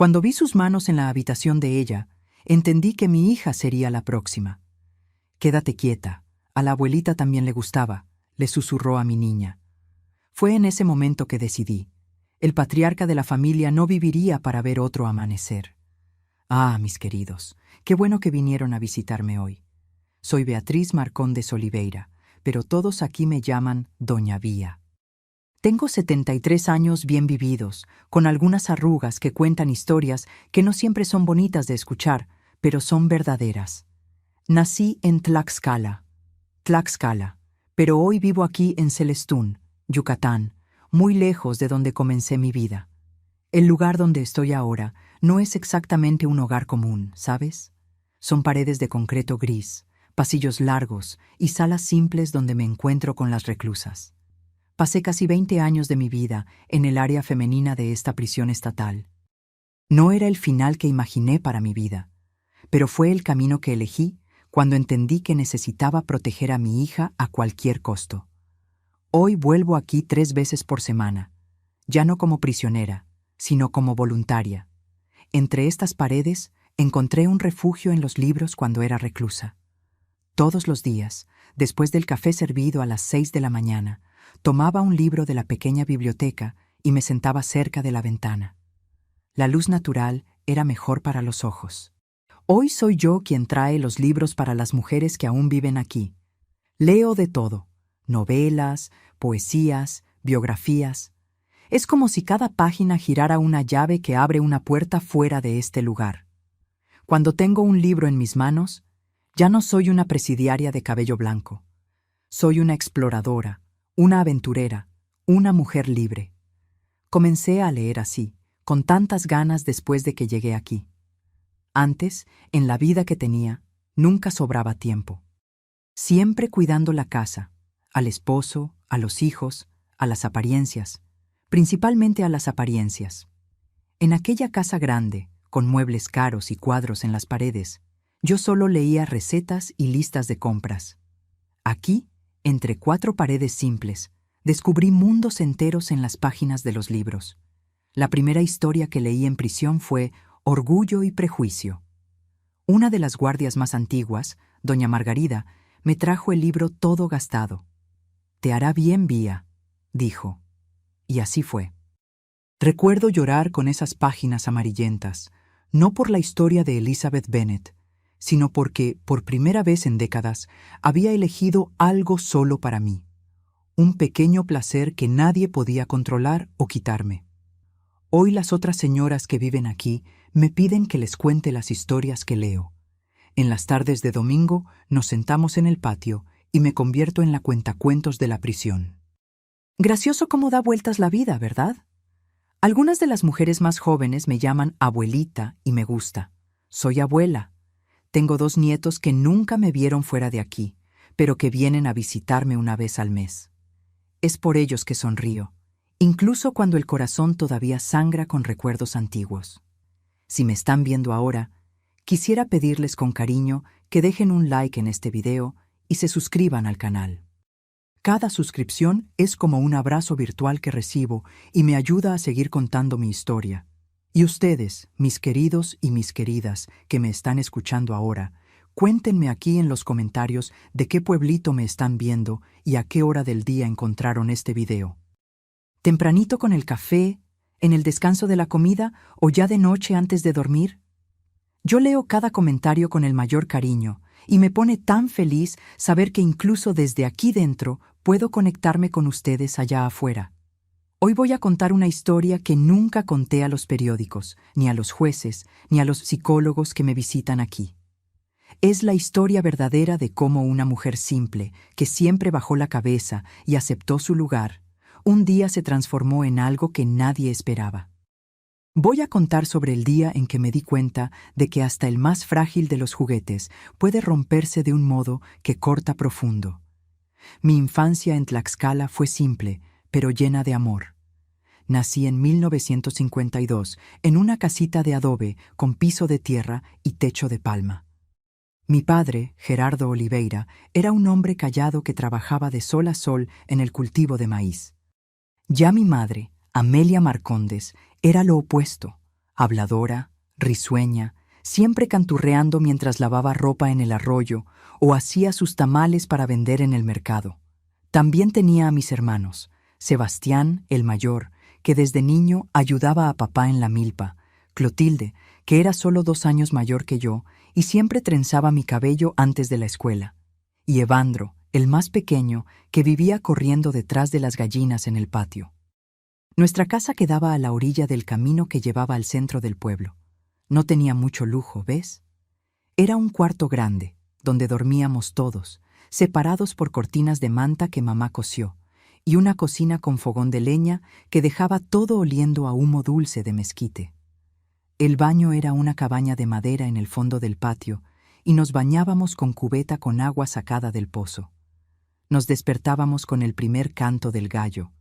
Cuando vi sus manos en la habitación de ella, entendí que mi hija sería la próxima. «Quédate quieta, a la abuelita también le gustaba», le susurró a mi niña. Fue en ese momento que decidí. El patriarca de la familia no viviría para ver otro amanecer. Ah, mis queridos, qué bueno que vinieron a visitarme hoy. Soy Beatriz Marcondes Oliveira, pero todos aquí me llaman Doña Vía. Tengo 73 años bien vividos, con algunas arrugas que cuentan historias que no siempre son bonitas de escuchar, pero son verdaderas. Nací en Tlaxcala, pero hoy vivo aquí en Celestún, Yucatán, muy lejos de donde comencé mi vida. El lugar donde estoy ahora no es exactamente un hogar común, ¿sabes? Son paredes de concreto gris, pasillos largos y salas simples donde me encuentro con las reclusas. Pasé casi 20 años de mi vida en el área femenina de esta prisión estatal. No era el final que imaginé para mi vida, pero fue el camino que elegí cuando entendí que necesitaba proteger a mi hija a cualquier costo. Hoy vuelvo aquí 3 veces por semana, ya no como prisionera, sino como voluntaria. Entre estas paredes encontré un refugio en los libros cuando era reclusa. Todos los días, después del café servido a las 6 de la mañana, tomaba un libro de la pequeña biblioteca y me sentaba cerca de la ventana. La luz natural era mejor para los ojos. Hoy soy yo quien trae los libros para las mujeres que aún viven aquí. Leo de todo: novelas, poesías, biografías. Es como si cada página girara una llave que abre una puerta fuera de este lugar. Cuando tengo un libro en mis manos, ya no soy una presidiaria de cabello blanco. Soy una exploradora, una aventurera, una mujer libre. Comencé a leer así, con tantas ganas después de que llegué aquí. Antes, en la vida que tenía, nunca sobraba tiempo. Siempre cuidando la casa, al esposo, a los hijos, a las apariencias, principalmente a las apariencias. En aquella casa grande, con muebles caros y cuadros en las paredes, yo solo leía recetas y listas de compras. Aquí, entre 4 paredes simples, descubrí mundos enteros en las páginas de los libros. La primera historia que leí en prisión fue Orgullo y Prejuicio. Una de las guardias más antiguas, doña Margarida, me trajo el libro todo gastado. «Te hará bien, Vía», dijo. Y así fue. Recuerdo llorar con esas páginas amarillentas, no por la historia de Elizabeth Bennet, sino porque, por primera vez en décadas, había elegido algo solo para mí. Un pequeño placer que nadie podía controlar o quitarme. Hoy las otras señoras que viven aquí me piden que les cuente las historias que leo. En las tardes de domingo nos sentamos en el patio y me convierto en la cuentacuentos de la prisión. Gracioso cómo da vueltas la vida, ¿verdad? Algunas de las mujeres más jóvenes me llaman abuelita y me gusta. Soy abuela. Tengo 2 nietos que nunca me vieron fuera de aquí, pero que vienen a visitarme una vez al mes. Es por ellos que sonrío, incluso cuando el corazón todavía sangra con recuerdos antiguos. Si me están viendo ahora, quisiera pedirles con cariño que dejen un like en este video y se suscriban al canal. Cada suscripción es como un abrazo virtual que recibo y me ayuda a seguir contando mi historia. Y ustedes, mis queridos y mis queridas que me están escuchando ahora, cuéntenme aquí en los comentarios de qué pueblito me están viendo y a qué hora del día encontraron este video. ¿Tempranito con el café, en el descanso de la comida o ya de noche antes de dormir? Yo leo cada comentario con el mayor cariño y me pone tan feliz saber que incluso desde aquí dentro puedo conectarme con ustedes allá afuera. Hoy voy a contar una historia que nunca conté a los periódicos, ni a los jueces, ni a los psicólogos que me visitan aquí. Es la historia verdadera de cómo una mujer simple, que siempre bajó la cabeza y aceptó su lugar, un día se transformó en algo que nadie esperaba. Voy a contar sobre el día en que me di cuenta de que hasta el más frágil de los juguetes puede romperse de un modo que corta profundo. Mi infancia en Tlaxcala fue simple, pero llena de amor. Nací en 1952 en una casita de adobe con piso de tierra y techo de palma. Mi padre, Gerardo Oliveira, era un hombre callado que trabajaba de sol a sol en el cultivo de maíz. Ya mi madre, Amelia Marcondes, era lo opuesto. habladora, risueña, siempre canturreando mientras lavaba ropa en el arroyo o hacía sus tamales para vender en el mercado. También tenía a mis hermanos, Sebastián, el mayor, que desde niño ayudaba a papá en la milpa, Clotilde, que era solo 2 años mayor que yo y siempre trenzaba mi cabello antes de la escuela, y Evandro, el más pequeño, que vivía corriendo detrás de las gallinas en el patio. Nuestra casa quedaba a la orilla del camino que llevaba al centro del pueblo. No tenía mucho lujo, ¿ves? Era un cuarto grande, donde dormíamos todos, separados por cortinas de manta que mamá cosió, y una cocina con fogón de leña que dejaba todo oliendo a humo dulce de mezquite. El baño era una cabaña de madera en el fondo del patio, y nos bañábamos con cubeta con agua sacada del pozo. Nos despertábamos con el primer canto del gallo.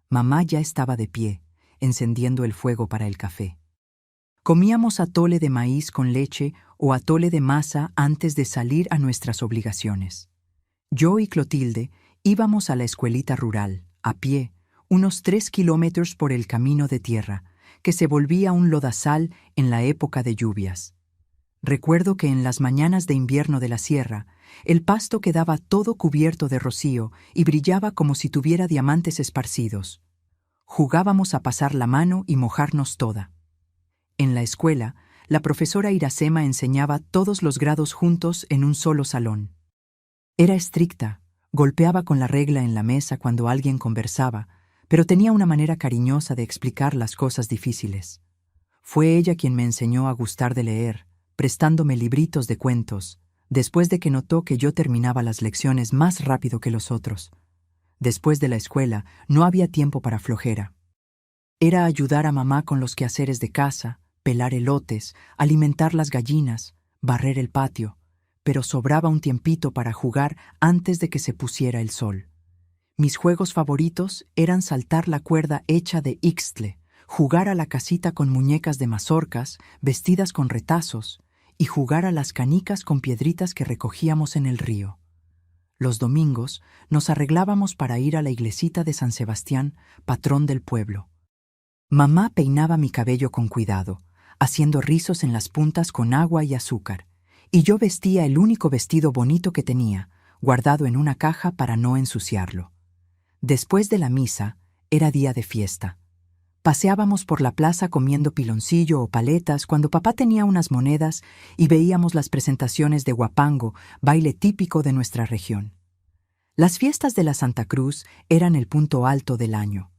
Mamá ya estaba de pie, encendiendo el fuego para el café. Comíamos atole de maíz con leche o atole de masa antes de salir a nuestras obligaciones. Yo y Clotilde íbamos a la escuelita rural, a pie, unos 3 kilómetros por el camino de tierra, que se volvía un lodazal en la época de lluvias. Recuerdo que en las mañanas de invierno de la sierra, el pasto quedaba todo cubierto de rocío y brillaba como si tuviera diamantes esparcidos. Jugábamos a pasar la mano y mojarnos toda. En la escuela, la profesora Iracema enseñaba todos los grados juntos en un solo salón. Era estricta, golpeaba con la regla en la mesa cuando alguien conversaba, pero tenía una manera cariñosa de explicar las cosas difíciles. Fue ella quien me enseñó a gustar de leer, prestándome libritos de cuentos, después de que notó que yo terminaba las lecciones más rápido que los otros. Después de la escuela, no había tiempo para flojera. Era ayudar a mamá con los quehaceres de casa, pelar elotes, alimentar las gallinas, barrer el patio, pero sobraba un tiempito para jugar antes de que se pusiera el sol. Mis juegos favoritos eran saltar la cuerda hecha de ixtle, jugar a la casita con muñecas de mazorcas vestidas con retazos y jugar a las canicas con piedritas que recogíamos en el río. Los domingos nos arreglábamos para ir a la iglesita de San Sebastián, patrón del pueblo. Mamá peinaba mi cabello con cuidado, haciendo rizos en las puntas con agua y azúcar, y yo vestía el único vestido bonito que tenía, guardado en una caja para no ensuciarlo. Después de la misa, era día de fiesta. Paseábamos por la plaza comiendo piloncillo o paletas cuando papá tenía unas monedas y veíamos las presentaciones de huapango, baile típico de nuestra región. Las fiestas de la Santa Cruz eran el punto alto del año.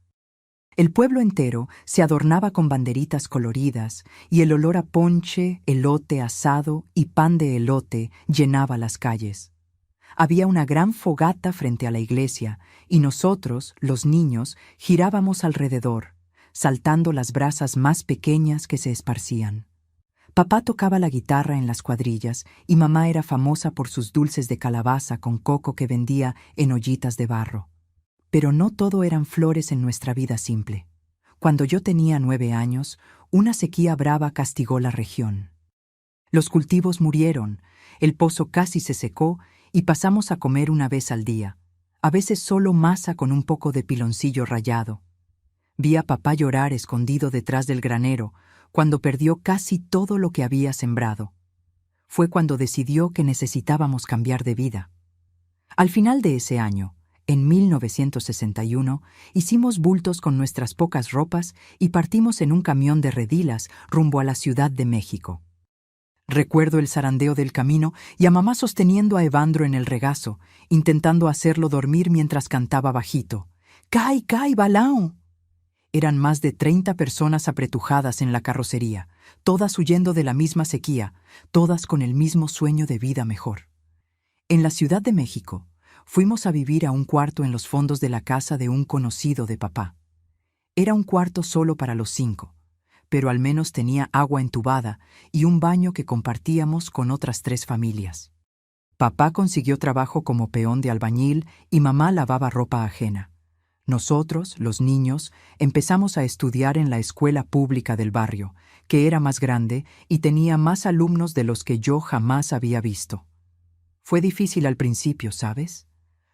El pueblo entero se adornaba con banderitas coloridas y el olor a ponche, elote asado y pan de elote llenaba las calles. Había una gran fogata frente a la iglesia y nosotros, los niños, girábamos alrededor, saltando las brasas más pequeñas que se esparcían. Papá tocaba la guitarra en las cuadrillas y mamá era famosa por sus dulces de calabaza con coco que vendía en ollitas de barro. Pero no todo eran flores en nuestra vida simple. Cuando yo tenía 9 años, una sequía brava castigó la región. Los cultivos murieron, el pozo casi se secó y pasamos a comer una vez al día, a veces solo masa con un poco de piloncillo rallado. Vi a papá llorar escondido detrás del granero cuando perdió casi todo lo que había sembrado. Fue cuando decidió que necesitábamos cambiar de vida. Al final de ese año, en 1961, hicimos bultos con nuestras pocas ropas y partimos en un camión de redilas rumbo a la Ciudad de México. Recuerdo el zarandeo del camino y a mamá sosteniendo a Evandro en el regazo, intentando hacerlo dormir mientras cantaba bajito. ¡Cai, cai, balao! Eran más de 30 personas apretujadas en la carrocería, todas huyendo de la misma sequía, todas con el mismo sueño de vida mejor. En la Ciudad de México, fuimos a vivir a un cuarto en los fondos de la casa de un conocido de papá. Era un cuarto solo para los 5, pero al menos tenía agua entubada y un baño que compartíamos con otras 3 familias. Papá consiguió trabajo como peón de albañil y mamá lavaba ropa ajena. Nosotros, los niños, empezamos a estudiar en la escuela pública del barrio, que era más grande y tenía más alumnos de los que yo jamás había visto. Fue difícil al principio, ¿sabes?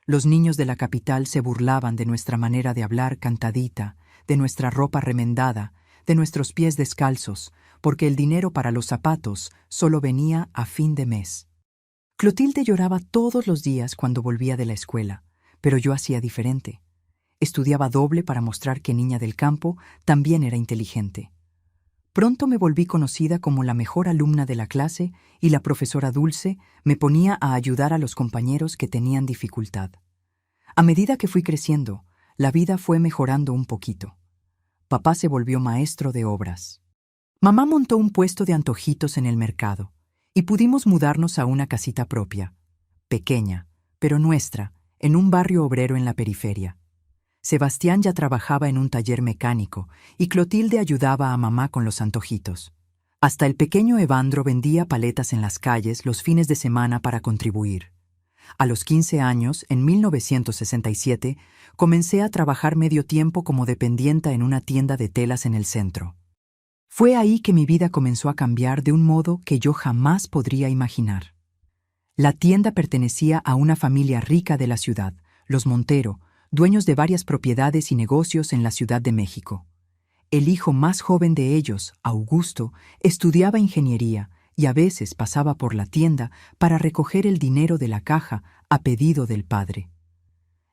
Los niños de la capital se burlaban de nuestra manera de hablar cantadita, de nuestra ropa remendada, de nuestros pies descalzos, porque el dinero para los zapatos solo venía a fin de mes. Clotilde lloraba todos los días cuando volvía de la escuela, pero yo hacía diferente. Estudiaba doble para mostrar que niña del campo también era inteligente. Pronto me volví conocida como la mejor alumna de la clase y la profesora Dulce me ponía a ayudar a los compañeros que tenían dificultad. A medida que fui creciendo, la vida fue mejorando un poquito. Papá se volvió maestro de obras. Mamá montó un puesto de antojitos en el mercado y pudimos mudarnos a una casita propia, pequeña, pero nuestra, en un barrio obrero en la periferia. Sebastián ya trabajaba en un taller mecánico y Clotilde ayudaba a mamá con los antojitos. Hasta el pequeño Evandro vendía paletas en las calles los fines de semana para contribuir. A los 15 años, en 1967, comencé a trabajar medio tiempo como dependienta en una tienda de telas en el centro. Fue ahí que mi vida comenzó a cambiar de un modo que yo jamás podría imaginar. La tienda pertenecía a una familia rica de la ciudad, los Montero, dueños de varias propiedades y negocios en la Ciudad de México. El hijo más joven de ellos, Augusto, estudiaba ingeniería y a veces pasaba por la tienda para recoger el dinero de la caja a pedido del padre.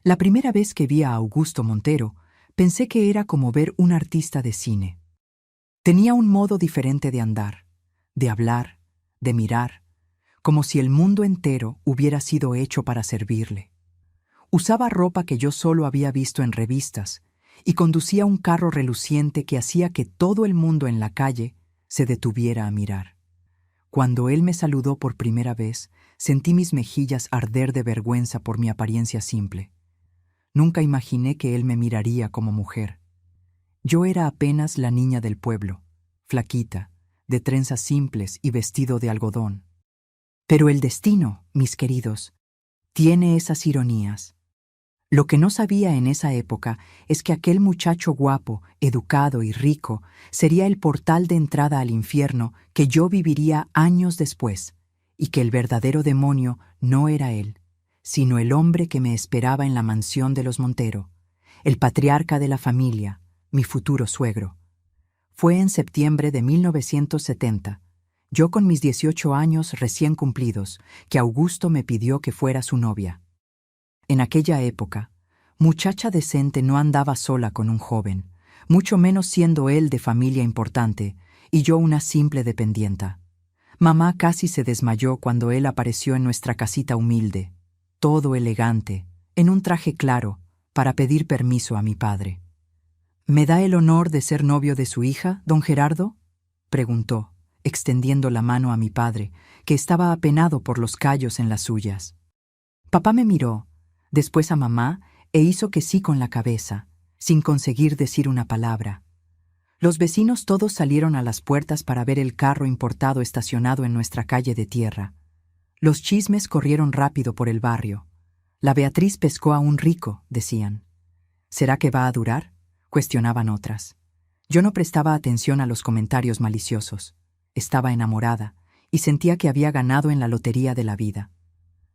La primera vez que vi a Augusto Montero, pensé que era como ver un artista de cine. Tenía un modo diferente de andar, de hablar, de mirar, como si el mundo entero hubiera sido hecho para servirle. Usaba ropa que yo solo había visto en revistas y conducía un carro reluciente que hacía que todo el mundo en la calle se detuviera a mirar. Cuando él me saludó por primera vez, sentí mis mejillas arder de vergüenza por mi apariencia simple. Nunca imaginé que él me miraría como mujer. Yo era apenas la niña del pueblo, flaquita, de trenzas simples y vestido de algodón. Pero el destino, mis queridos, tiene esas ironías. Lo que no sabía en esa época es que aquel muchacho guapo, educado y rico sería el portal de entrada al infierno que yo viviría años después, y que el verdadero demonio no era él, sino el hombre que me esperaba en la mansión de los Montero, el patriarca de la familia, mi futuro suegro. Fue en septiembre de 1970, yo con mis 18 años recién cumplidos, que Augusto me pidió que fuera su novia. En aquella época, muchacha decente no andaba sola con un joven, mucho menos siendo él de familia importante y yo una simple dependienta. Mamá casi se desmayó cuando él apareció en nuestra casita humilde, todo elegante, en un traje claro, para pedir permiso a mi padre. ¿Me da el honor de ser novio de su hija, don Gerardo?, preguntó, extendiendo la mano a mi padre, que estaba apenado por los callos en las suyas. Papá me miró, después a mamá, e hizo que sí con la cabeza, sin conseguir decir una palabra. Los vecinos todos salieron a las puertas para ver el carro importado estacionado en nuestra calle de tierra. Los chismes corrieron rápido por el barrio. La Beatriz pescó a un rico, decían. ¿Será que va a durar?, cuestionaban otras. Yo no prestaba atención a los comentarios maliciosos. Estaba enamorada y sentía que había ganado en la lotería de la vida.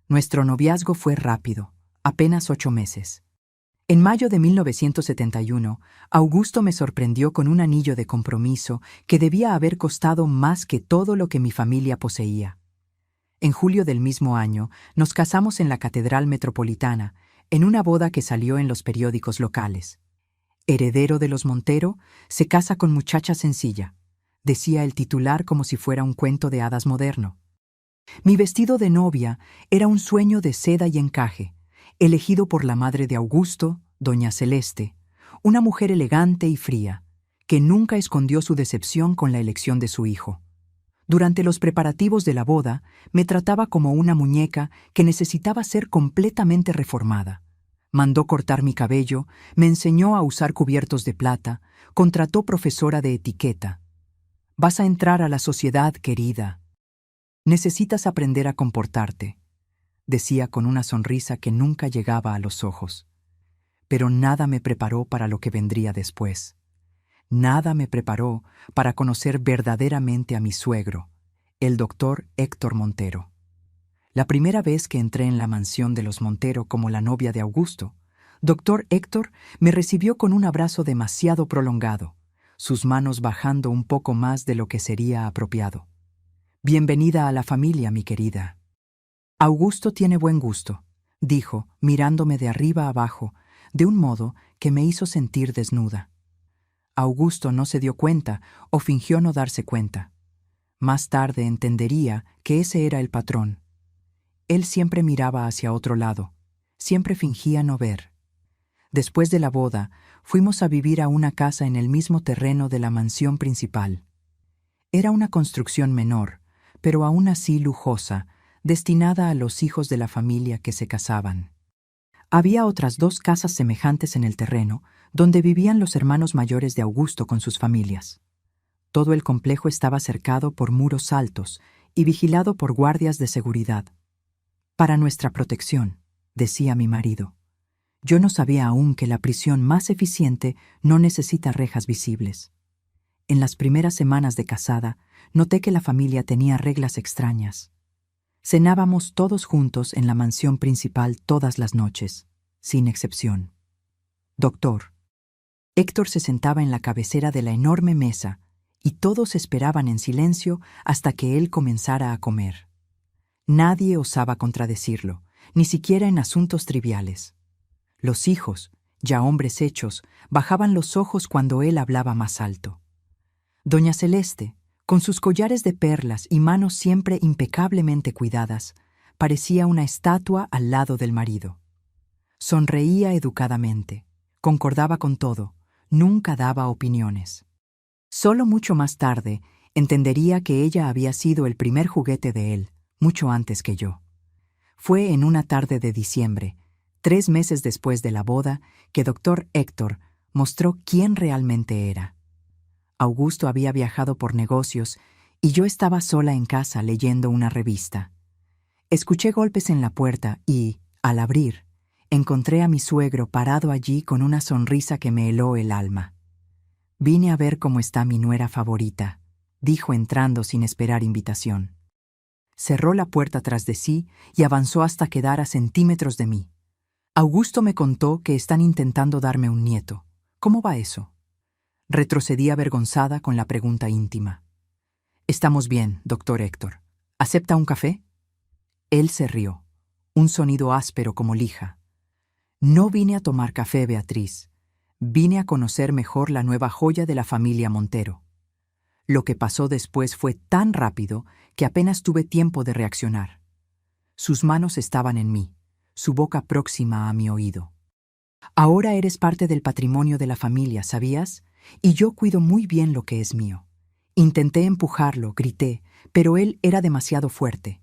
Nuestro noviazgo fue rápido, apenas 8 meses. En mayo de 1971, Augusto me sorprendió con un anillo de compromiso que debía haber costado más que todo lo que mi familia poseía. En julio del mismo año, nos casamos en la Catedral Metropolitana, en una boda que salió en los periódicos locales. Heredero de los Montero, se casa con muchacha sencilla, decía el titular como si fuera un cuento de hadas moderno. Mi vestido de novia era un sueño de seda y encaje, elegido por la madre de Augusto, doña Celeste, una mujer elegante y fría, que nunca escondió su decepción con la elección de su hijo. Durante los preparativos de la boda, me trataba como una muñeca que necesitaba ser completamente reformada. Mandó cortar mi cabello, me enseñó a usar cubiertos de plata, contrató profesora de etiqueta. «Vas a entrar a la sociedad, querida. Necesitas aprender a comportarte», decía con una sonrisa que nunca llegaba a los ojos. Pero nada me preparó para lo que vendría después. Nada me preparó para conocer verdaderamente a mi suegro, el doctor Héctor Montero. La primera vez que entré en la mansión de los Montero como la novia de Augusto, doctor Héctor me recibió con un abrazo demasiado prolongado, sus manos bajando un poco más de lo que sería apropiado. «Bienvenida a la familia, mi querida». «Augusto tiene buen gusto», dijo, mirándome de arriba abajo, de un modo que me hizo sentir desnuda. Augusto no se dio cuenta o fingió no darse cuenta. Más tarde entendería que ese era el patrón. Él siempre miraba hacia otro lado, siempre fingía no ver. Después de la boda, fuimos a vivir a una casa en el mismo terreno de la mansión principal. Era una construcción menor, pero aún así lujosa, destinada a los hijos de la familia que se casaban. Había otras 2 casas semejantes en el terreno, donde vivían los hermanos mayores de Augusto con sus familias. Todo el complejo estaba cercado por muros altos y vigilado por guardias de seguridad. «Para nuestra protección», decía mi marido. Yo no sabía aún que la prisión más eficiente no necesita rejas visibles. En las primeras semanas de casada, noté que la familia tenía reglas extrañas. Cenábamos todos juntos en la mansión principal todas las noches, sin excepción. «Doctor». Héctor se sentaba en la cabecera de la enorme mesa y todos esperaban en silencio hasta que él comenzara a comer. Nadie osaba contradecirlo, ni siquiera en asuntos triviales. Los hijos, ya hombres hechos, bajaban los ojos cuando él hablaba más alto. Doña Celeste, con sus collares de perlas y manos siempre impecablemente cuidadas, parecía una estatua al lado del marido. Sonreía educadamente, concordaba con todo, nunca daba opiniones. Solo mucho más tarde entendería que ella había sido el primer juguete de él, mucho antes que yo. Fue en una tarde de diciembre, 3 meses después de la boda, que Dr. Héctor mostró quién realmente era. Augusto había viajado por negocios y yo estaba sola en casa leyendo una revista. Escuché golpes en la puerta y, al abrir, encontré a mi suegro parado allí con una sonrisa que me heló el alma. «Vine a ver cómo está mi nuera favorita», dijo entrando sin esperar invitación. Cerró la puerta tras de sí y avanzó hasta quedar a centímetros de mí. «Augusto me contó que están intentando darme un nieto. ¿Cómo va eso?» Retrocedí avergonzada con la pregunta íntima. «Estamos bien, doctor Héctor. ¿Acepta un café?» Él se rió, un sonido áspero como lija. «No vine a tomar café, Beatriz. Vine a conocer mejor la nueva joya de la familia Montero». Lo que pasó después fue tan rápido que apenas tuve tiempo de reaccionar. Sus manos estaban en mí, su boca próxima a mi oído. «Ahora eres parte del patrimonio de la familia, ¿sabías? Y yo cuido muy bien lo que es mío». Intenté empujarlo, grité, pero él era demasiado fuerte.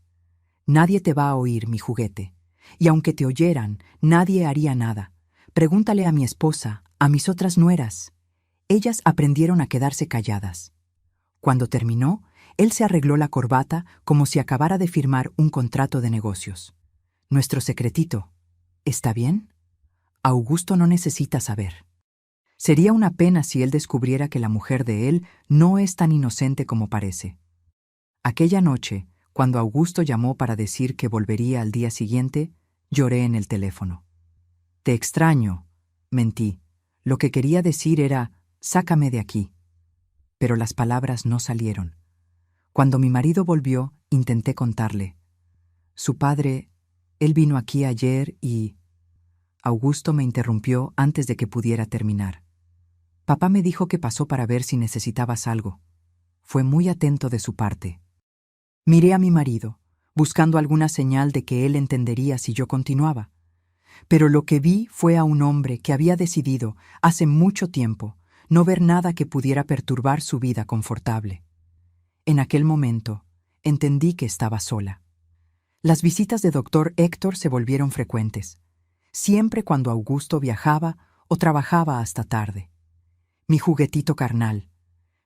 «Nadie te va a oír, mi juguete. Y aunque te oyeran, nadie haría nada. Pregúntale a mi esposa, a mis otras nueras». Ellas aprendieron a quedarse calladas. Cuando terminó, él se arregló la corbata como si acabara de firmar un contrato de negocios. «Nuestro secretito. ¿Está bien? Augusto no necesita saber». Sería una pena si él descubriera que la mujer de él no es tan inocente como parece. Aquella noche, cuando Augusto llamó para decir que volvería al día siguiente, lloré en el teléfono. «Te extraño», mentí. Lo que quería decir era, «sácame de aquí». Pero las palabras no salieron. Cuando mi marido volvió, intenté contarle. «Su padre, él vino aquí ayer y...» Augusto me interrumpió antes de que pudiera terminar. «Papá me dijo que pasó para ver si necesitabas algo». Fue muy atento de su parte. Miré a mi marido, buscando alguna señal de que él entendería si yo continuaba. Pero lo que vi fue a un hombre que había decidido, hace mucho tiempo, no ver nada que pudiera perturbar su vida confortable. En aquel momento, entendí que estaba sola. Las visitas de Dr. Héctor se volvieron frecuentes, siempre cuando Augusto viajaba o trabajaba hasta tarde. Mi juguetito carnal,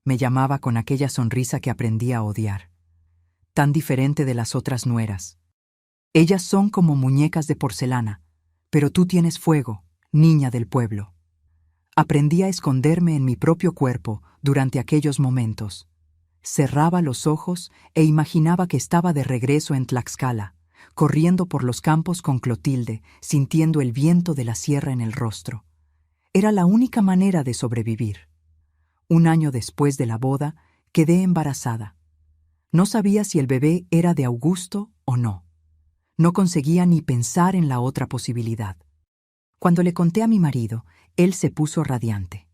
me llamaba con aquella sonrisa que aprendí a odiar. Tan diferente de las otras nueras. Ellas son como muñecas de porcelana, pero tú tienes fuego, niña del pueblo. Aprendí a esconderme en mi propio cuerpo durante aquellos momentos. Cerraba los ojos e imaginaba que estaba de regreso en Tlaxcala, corriendo por los campos con Clotilde, sintiendo el viento de la sierra en el rostro. Era la única manera de sobrevivir. Un año después de la boda, quedé embarazada. No sabía si el bebé era de Augusto o no. No conseguía ni pensar en la otra posibilidad. Cuando le conté a mi marido, él se puso radiante.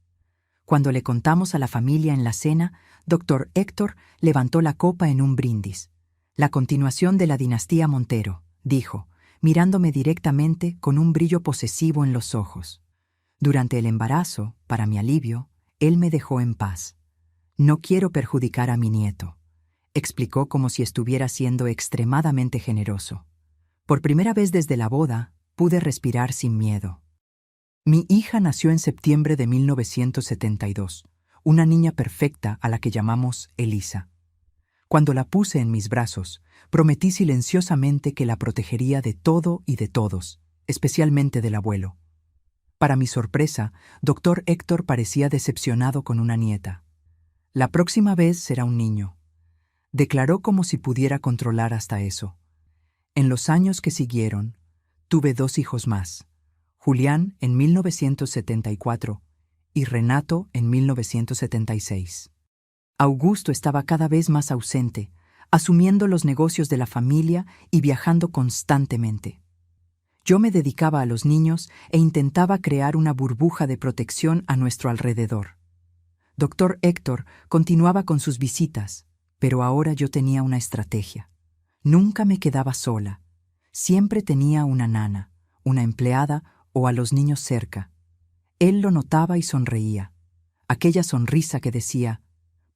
Cuando le contamos a la familia en la cena, Dr. Héctor levantó la copa en un brindis. La continuación de la dinastía Montero, dijo, mirándome directamente con un brillo posesivo en los ojos. Durante el embarazo, para mi alivio, él me dejó en paz. No quiero perjudicar a mi nieto, explicó como si estuviera siendo extremadamente generoso. Por primera vez desde la boda, pude respirar sin miedo. Mi hija nació en septiembre de 1972, una niña perfecta a la que llamamos Elisa. Cuando la puse en mis brazos, prometí silenciosamente que la protegería de todo y de todos, especialmente del abuelo. Para mi sorpresa, Dr. Héctor parecía decepcionado con una nieta. La próxima vez será un niño, declaró como si pudiera controlar hasta eso. En los años que siguieron, tuve 2 hijos más, Julián en 1974 y Renato en 1976. Augusto estaba cada vez más ausente, asumiendo los negocios de la familia y viajando constantemente. Yo me dedicaba a los niños e intentaba crear una burbuja de protección a nuestro alrededor. Dr. Héctor continuaba con sus visitas, pero ahora yo tenía una estrategia. Nunca me quedaba sola. Siempre tenía una nana, una empleada o a los niños cerca. Él lo notaba y sonreía. Aquella sonrisa que decía,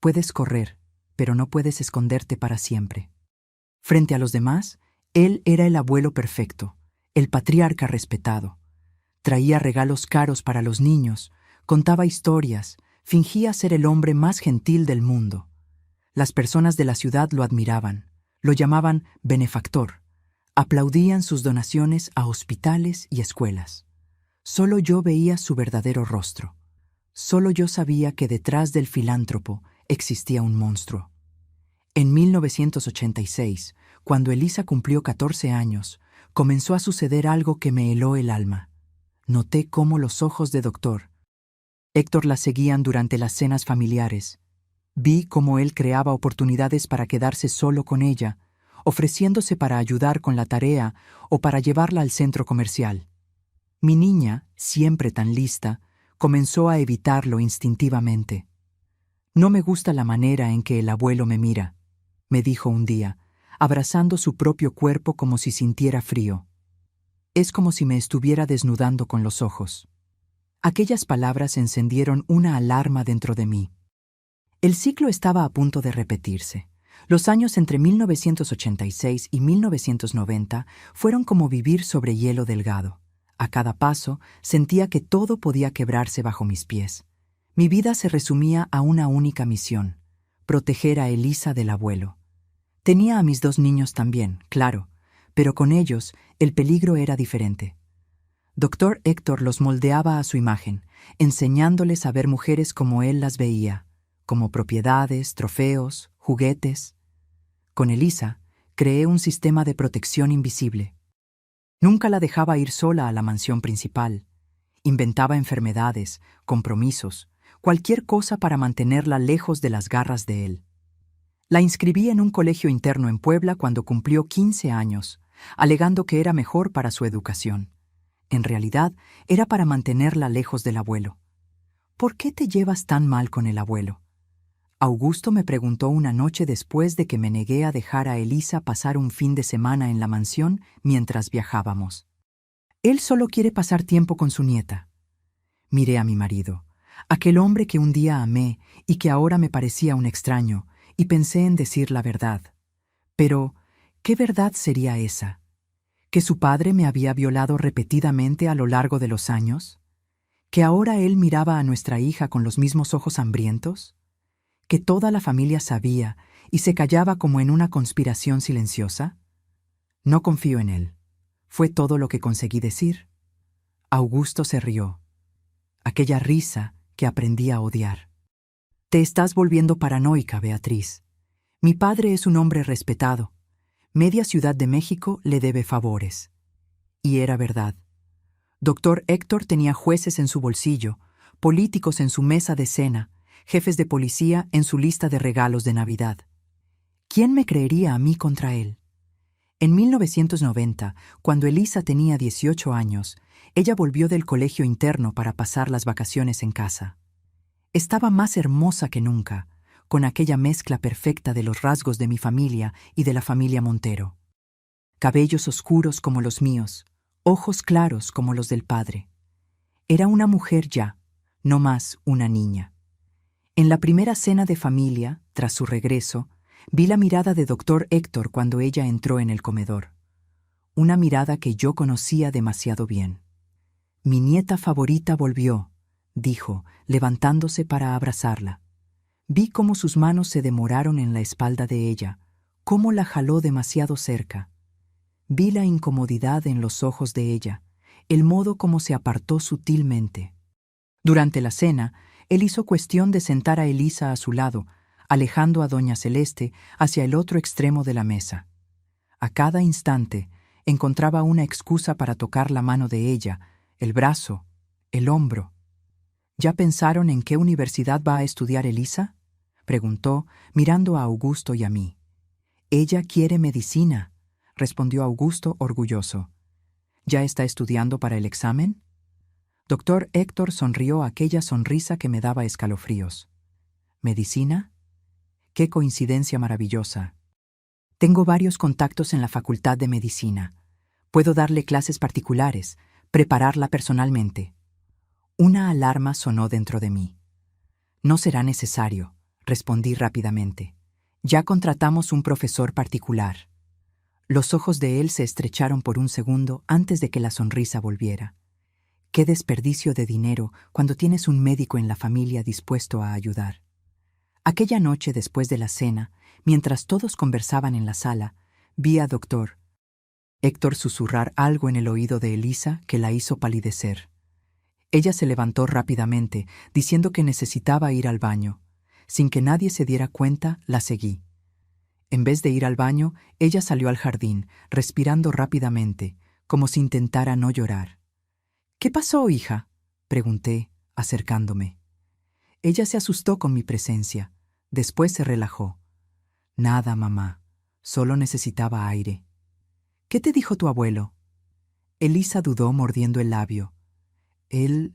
puedes correr, pero no puedes esconderte para siempre. Frente a los demás, él era el abuelo perfecto, el patriarca respetado. Traía regalos caros para los niños, contaba historias, fingía ser el hombre más gentil del mundo. Las personas de la ciudad lo admiraban, lo llamaban benefactor, aplaudían sus donaciones a hospitales y escuelas. Solo yo veía su verdadero rostro. Solo yo sabía que detrás del filántropo existía un monstruo. En 1986, cuando Elisa cumplió 14 años, comenzó a suceder algo que me heló el alma. Noté cómo los ojos de Dr. Héctor la seguían durante las cenas familiares. Vi cómo él creaba oportunidades para quedarse solo con ella, ofreciéndose para ayudar con la tarea o para llevarla al centro comercial. Mi niña, siempre tan lista, comenzó a evitarlo instintivamente. No me gusta la manera en que el abuelo me mira, me dijo un día, abrazando su propio cuerpo como si sintiera frío. Es como si me estuviera desnudando con los ojos. Aquellas palabras encendieron una alarma dentro de mí. El ciclo estaba a punto de repetirse. Los años entre 1986 y 1990 fueron como vivir sobre hielo delgado. A cada paso sentía que todo podía quebrarse bajo mis pies. Mi vida se resumía a una única misión: proteger a Elisa del abuelo. Tenía a mis 2 niños también, claro, pero con ellos el peligro era diferente. Dr. Héctor los moldeaba a su imagen, enseñándoles a ver mujeres como él las veía, como propiedades, trofeos, juguetes. Con Elisa, creé un sistema de protección invisible. Nunca la dejaba ir sola a la mansión principal. Inventaba enfermedades, compromisos, cualquier cosa para mantenerla lejos de las garras de él. La inscribí en un colegio interno en Puebla cuando cumplió 15 años, alegando que era mejor para su educación. En realidad, era para mantenerla lejos del abuelo. ¿Por qué te llevas tan mal con el abuelo? Augusto me preguntó una noche después de que me negué a dejar a Elisa pasar un fin de semana en la mansión mientras viajábamos. Él solo quiere pasar tiempo con su nieta. Miré a mi marido, aquel hombre que un día amé y que ahora me parecía un extraño, y pensé en decir la verdad. Pero, ¿qué verdad sería esa? ¿Que su padre me había violado repetidamente a lo largo de los años? ¿Que ahora él miraba a nuestra hija con los mismos ojos hambrientos? ¿Que toda la familia sabía y se callaba como en una conspiración silenciosa? No confío en él. Fue todo lo que conseguí decir. Augusto se rió. Aquella risa que aprendí a odiar. Te estás volviendo paranoica, Beatriz. Mi padre es un hombre respetado. Media Ciudad de México le debe favores. Y era verdad. Dr. Héctor tenía jueces en su bolsillo, políticos en su mesa de cena, jefes de policía en su lista de regalos de Navidad. ¿Quién me creería a mí contra él? En 1990, cuando Elisa tenía 18 años, ella volvió del colegio interno para pasar las vacaciones en casa. Estaba más hermosa que nunca, con aquella mezcla perfecta de los rasgos de mi familia y de la familia Montero. Cabellos oscuros como los míos, ojos claros como los del padre. Era una mujer ya, no más una niña. En la primera cena de familia, tras su regreso, vi la mirada de Dr. Héctor cuando ella entró en el comedor. Una mirada que yo conocía demasiado bien. «Mi nieta favorita volvió», dijo, levantándose para abrazarla. Vi cómo sus manos se demoraron en la espalda de ella, cómo la jaló demasiado cerca. Vi la incomodidad en los ojos de ella, el modo como se apartó sutilmente. Durante la cena, él hizo cuestión de sentar a Elisa a su lado, alejando a doña Celeste hacia el otro extremo de la mesa. A cada instante encontraba una excusa para tocar la mano de ella, el brazo, el hombro. ¿Ya pensaron en qué universidad va a estudiar Elisa?, preguntó, mirando a Augusto y a mí. «Ella quiere medicina», respondió Augusto orgulloso. «¿Ya está estudiando para el examen?». Doctor Héctor sonrió aquella sonrisa que me daba escalofríos. «¿Medicina? ¡Qué coincidencia maravillosa! Tengo varios contactos en la Facultad de Medicina. Puedo darle clases particulares, prepararla personalmente». Una alarma sonó dentro de mí. «No será necesario», respondí rápidamente. «Ya contratamos un profesor particular». Los ojos de él se estrecharon por un segundo antes de que la sonrisa volviera. Qué desperdicio de dinero cuando tienes un médico en la familia dispuesto a ayudar. Aquella noche después de la cena, mientras todos conversaban en la sala, vi a Dr. Héctor susurrar algo en el oído de Elisa que la hizo palidecer. Ella se levantó rápidamente, diciendo que necesitaba ir al baño. Sin que nadie se diera cuenta, la seguí. En vez de ir al baño, ella salió al jardín, respirando rápidamente, como si intentara no llorar. «¿Qué pasó, hija?», pregunté, acercándome. Ella se asustó con mi presencia. Después se relajó. «Nada, mamá. Solo necesitaba aire». «¿Qué te dijo tu abuelo?». Elisa dudó mordiendo el labio. Él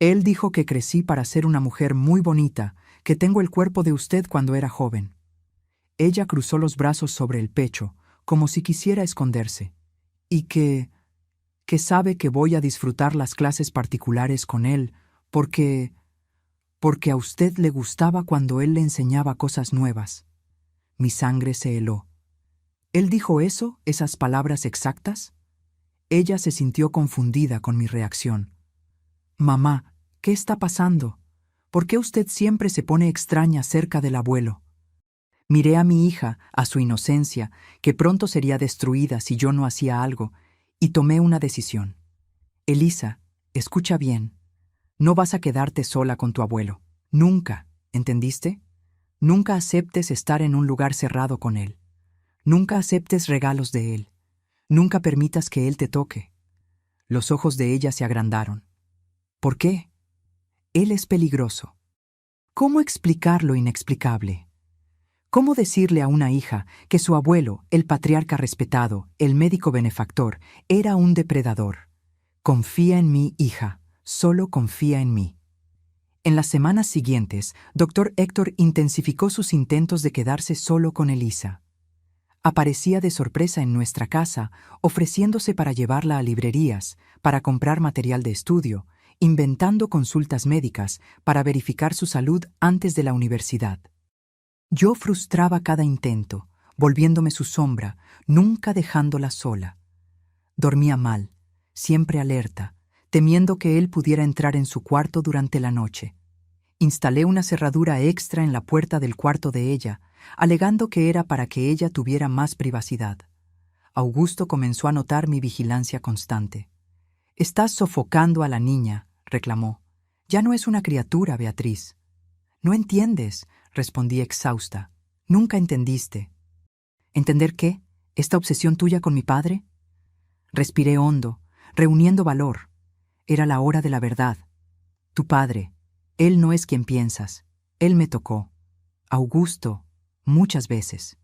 dijo que crecí para ser una mujer muy bonita, que tengo el cuerpo de usted cuando era joven». Ella cruzó los brazos sobre el pecho, como si quisiera esconderse. «Y que sabe que voy a disfrutar las clases particulares con él, porque a usted le gustaba cuando él le enseñaba cosas nuevas». Mi sangre se heló. ¿Él dijo eso, esas palabras exactas? Ella se sintió confundida con mi reacción. «Mamá, ¿qué está pasando? ¿Por qué usted siempre se pone extraña cerca del abuelo?». Miré a mi hija, a su inocencia, que pronto sería destruida si yo no hacía algo, y tomé una decisión. «Elisa, escucha bien. No vas a quedarte sola con tu abuelo. Nunca, ¿entendiste? Nunca aceptes estar en un lugar cerrado con él. Nunca aceptes regalos de él. Nunca permitas que él te toque». Los ojos de ella se agrandaron. «¿Por qué?». «Él es peligroso». ¿Cómo explicar lo inexplicable? ¿Cómo decirle a una hija que su abuelo, el patriarca respetado, el médico benefactor, era un depredador? «Confía en mí, hija, solo confía en mí». En las semanas siguientes, Dr. Héctor intensificó sus intentos de quedarse solo con Elisa. Aparecía de sorpresa en nuestra casa, ofreciéndose para llevarla a librerías, para comprar material de estudio, inventando consultas médicas para verificar su salud antes de la universidad. Yo frustraba cada intento, volviéndome su sombra, nunca dejándola sola. Dormía mal, siempre alerta, temiendo que él pudiera entrar en su cuarto durante la noche. Instalé una cerradura extra en la puerta del cuarto de ella, alegando que era para que ella tuviera más privacidad. Augusto comenzó a notar mi vigilancia constante. «Estás sofocando a la niña», reclamó. «Ya no es una criatura, Beatriz». «No entiendes», respondí exhausta. «Nunca entendiste». «¿Entender qué? ¿Esta obsesión tuya con mi padre?». Respiré hondo, reuniendo valor. Era la hora de la verdad. «Tu padre. Él no es quien piensas. Él me tocó. Augusto, muchas veces.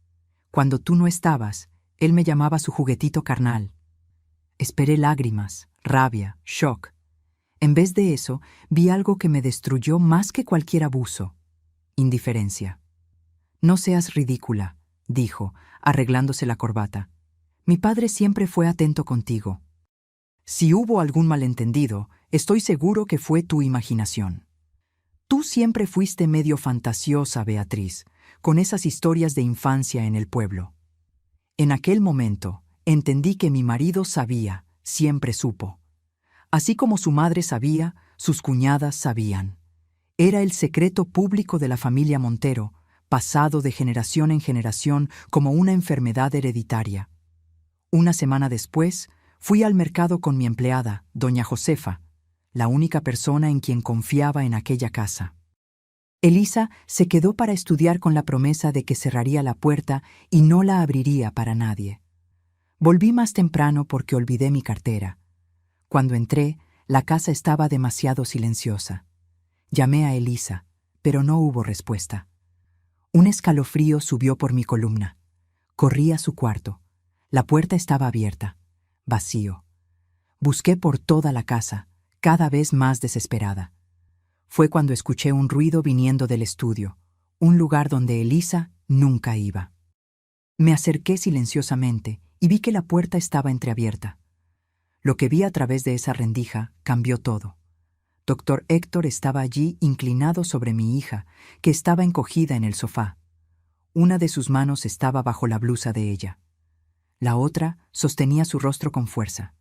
Cuando tú no estabas, él me llamaba su juguetito carnal. Esperé lágrimas, rabia, shock. En vez de eso, vi algo que me destruyó más que cualquier abuso: indiferencia. No seas ridícula, dijo, arreglándose la corbata. Mi padre siempre fue atento contigo. Si hubo algún malentendido, estoy seguro que fue tu imaginación. Tú siempre fuiste medio fantasiosa, Beatriz, con esas historias de infancia en el pueblo. En aquel momento, entendí que mi marido sabía, siempre supo. Así como su madre sabía, sus cuñadas sabían. Era el secreto público de la familia Montero, pasado de generación en generación como una enfermedad hereditaria. Una semana después, fui al mercado con mi empleada, doña Josefa, la única persona en quien confiaba en aquella casa. Elisa se quedó para estudiar con la promesa de que cerraría la puerta y no la abriría para nadie. Volví más temprano porque olvidé mi cartera. Cuando entré, la casa estaba demasiado silenciosa. Llamé a Elisa, pero no hubo respuesta. Un escalofrío subió por mi columna. Corrí a su cuarto. La puerta estaba abierta, vacío. Busqué por toda la casa, cada vez más desesperada. Fue cuando escuché un ruido viniendo del estudio, un lugar donde Elisa nunca iba. Me acerqué silenciosamente y vi que la puerta estaba entreabierta. Lo que vi a través de esa rendija cambió todo. Doctor Héctor estaba allí inclinado sobre mi hija, que estaba encogida en el sofá. Una de sus manos estaba bajo la blusa de ella. La otra sostenía su rostro con fuerza.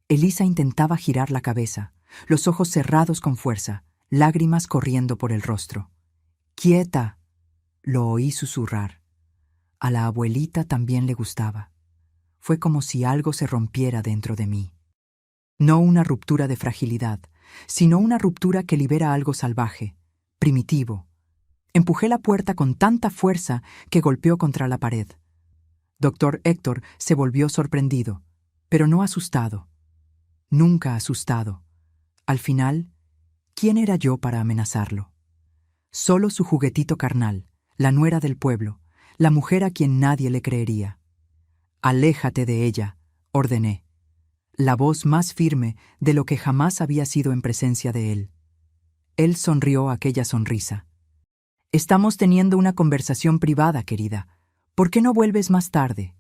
Elisa intentaba girar la cabeza, los ojos cerrados con fuerza, lágrimas corriendo por el rostro. «¡Quieta!», lo oí susurrar. A la abuelita también le gustaba. Fue como si algo se rompiera dentro de mí. No una ruptura de fragilidad, sino una ruptura que libera algo salvaje, primitivo. Empujé la puerta con tanta fuerza que golpeó contra la pared. Doctor Héctor se volvió sorprendido, pero no asustado. Nunca asustado. Al final, ¿quién era yo para amenazarlo? Solo su juguetito carnal, la nuera del pueblo, la mujer a quien nadie le creería. «Aléjate de ella», ordené. La voz más firme de lo que jamás había sido en presencia de él. Él sonrió aquella sonrisa. «Estamos teniendo una conversación privada, querida. ¿Por qué no vuelves más tarde?»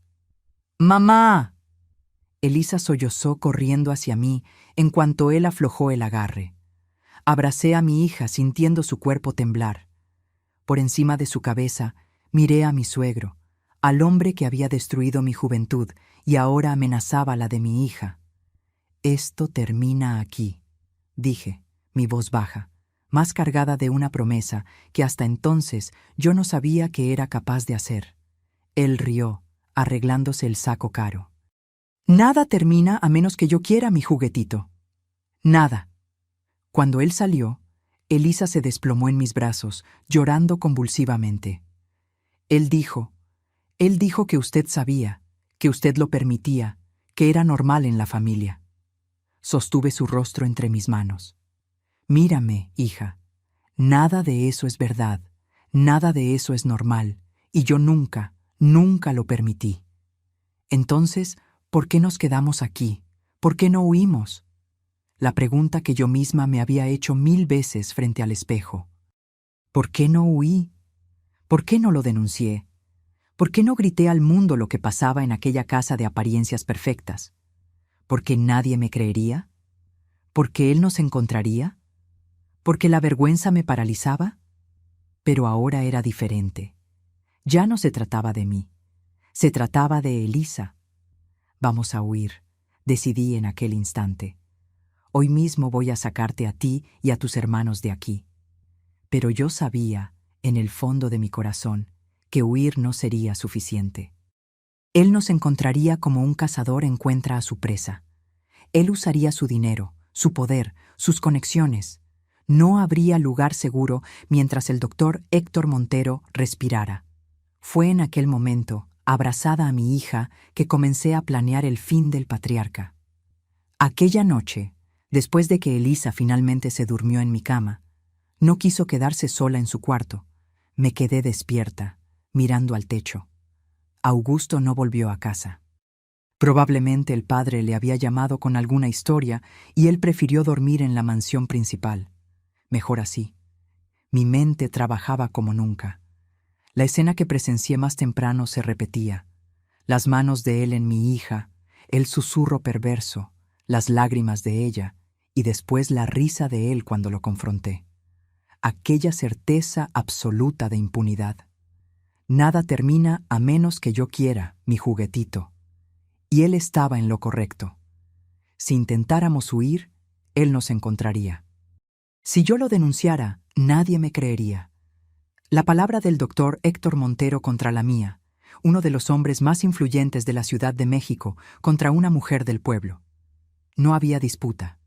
«¡Mamá!». Elisa sollozó corriendo hacia mí en cuanto él aflojó el agarre. Abracé a mi hija sintiendo su cuerpo temblar. Por encima de su cabeza miré a mi suegro, al hombre que había destruido mi juventud y ahora amenazaba la de mi hija. «Esto termina aquí», dije, mi voz baja, más cargada de una promesa que hasta entonces yo no sabía que era capaz de hacer. Él rió, arreglándose el saco caro. «Nada termina a menos que yo quiera mi juguetito. Nada». Cuando él salió, Elisa se desplomó en mis brazos, llorando convulsivamente. Él dijo que usted sabía, que usted lo permitía, que era normal en la familia». Sostuve su rostro entre mis manos. «Mírame, hija. Nada de eso es verdad, nada de eso es normal, y yo nunca, nunca lo permití. Entonces, ¿por qué nos quedamos aquí? ¿Por qué no huimos?». La pregunta que yo misma me había hecho 1000 veces frente al espejo. ¿Por qué no huí? ¿Por qué no lo denuncié? ¿Por qué no grité al mundo lo que pasaba en aquella casa de apariencias perfectas? ¿Por qué nadie me creería? ¿Por qué él nos encontraría? ¿Por qué la vergüenza me paralizaba? Pero ahora era diferente. Ya no se trataba de mí. Se trataba de Elisa. «Vamos a huir», decidí en aquel instante. «Hoy mismo voy a sacarte a ti y a tus hermanos de aquí». Pero yo sabía, en el fondo de mi corazón, que huir no sería suficiente. Él nos encontraría como un cazador encuentra a su presa. Él usaría su dinero, su poder, sus conexiones. No habría lugar seguro mientras el doctor Héctor Montero respirara. Fue en aquel momento, abrazada a mi hija, que comencé a planear el fin del patriarca. Aquella noche, después de que Elisa finalmente se durmió en mi cama, No quiso quedarse sola en su cuarto. Me quedé despierta, mirando al techo. Augusto no volvió a casa. Probablemente el padre le había llamado con alguna historia y él prefirió dormir en la mansión principal. Mejor así. Mi mente trabajaba como nunca. La escena que presencié más temprano se repetía. Las manos de él en mi hija, el susurro perverso, las lágrimas de ella y después la risa de él cuando lo confronté. Aquella certeza absoluta de impunidad. Nada termina a menos que yo quiera, mi juguetito. Y él estaba en lo correcto. Si intentáramos huir, él nos encontraría. Si yo lo denunciara, nadie me creería. La palabra del doctor Héctor Montero contra la mía, uno de los hombres más influyentes de la Ciudad de México, contra una mujer del pueblo. No había disputa.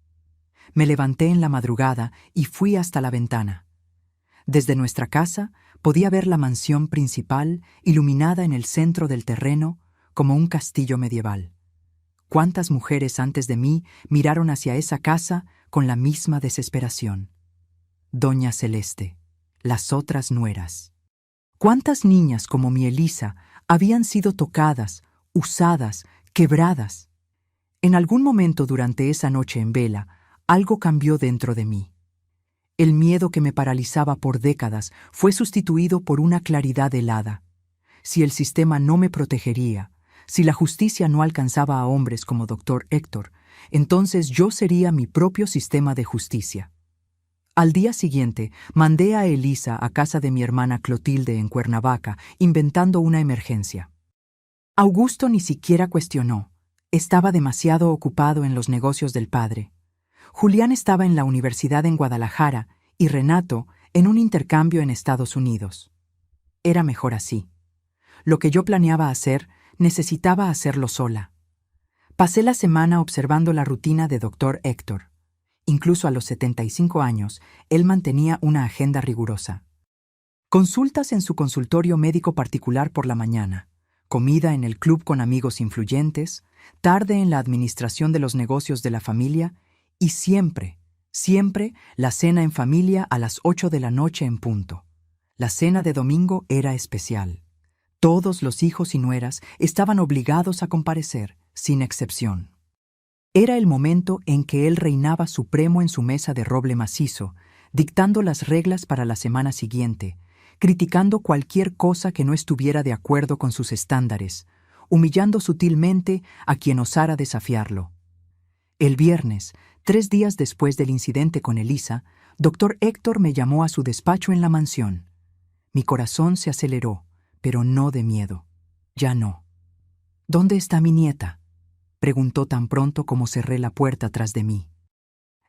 Me levanté en la madrugada y fui hasta la ventana. Desde nuestra casa podía ver la mansión principal iluminada en el centro del terreno como un castillo medieval. ¿Cuántas mujeres antes de mí miraron hacia esa casa con la misma desesperación? Doña Celeste, las otras nueras. ¿Cuántas niñas como mi Elisa habían sido tocadas, usadas, quebradas? En algún momento durante esa noche en vela, algo cambió dentro de mí. El miedo que me paralizaba por décadas fue sustituido por una claridad helada. Si el sistema no me protegería, si la justicia no alcanzaba a hombres como Dr. Héctor, entonces yo sería mi propio sistema de justicia. Al día siguiente, mandé a Elisa a casa de mi hermana Clotilde en Cuernavaca, inventando una emergencia. Augusto ni siquiera cuestionó. Estaba demasiado ocupado en los negocios del padre. Julián estaba en la universidad en Guadalajara y Renato en un intercambio en Estados Unidos. Era mejor así. Lo que yo planeaba hacer, necesitaba hacerlo sola. Pasé la semana observando la rutina de Dr. Héctor. Incluso a los 75 años, él mantenía una agenda rigurosa. Consultas en su consultorio médico particular por la mañana, comida en el club con amigos influyentes, tarde en la administración de los negocios de la familia y siempre, siempre la cena en familia a las 8 de la noche en punto. La cena de domingo era especial. Todos los hijos y nueras estaban obligados a comparecer, sin excepción. Era el momento en que él reinaba supremo en su mesa de roble macizo, dictando las reglas para la semana siguiente, criticando cualquier cosa que no estuviera de acuerdo con sus estándares, humillando sutilmente a quien osara desafiarlo. El viernes, 3 días después del incidente con Elisa, Dr. Héctor me llamó a su despacho en la mansión. Mi corazón se aceleró, pero no de miedo. Ya no. ¿Dónde está mi nieta?, preguntó tan pronto como cerré la puerta tras de mí.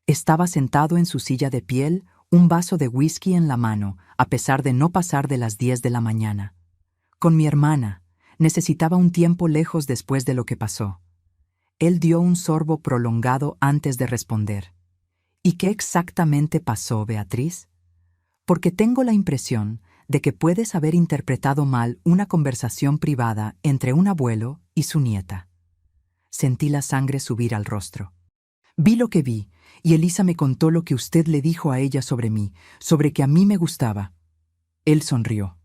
Estaba sentado en su silla de piel, un vaso de whisky en la mano, a pesar de no pasar de las 10 de la mañana. Con mi hermana, necesitaba un tiempo lejos después de lo que pasó. Él dio un sorbo prolongado antes de responder. ¿Y qué exactamente pasó, Beatriz? Porque tengo la impresión de que puedes haber interpretado mal una conversación privada entre un abuelo y su nieta. Sentí la sangre subir al rostro. Vi lo que vi, y Elisa me contó lo que usted le dijo a ella sobre mí, sobre que a mí me gustaba. Él sonrió.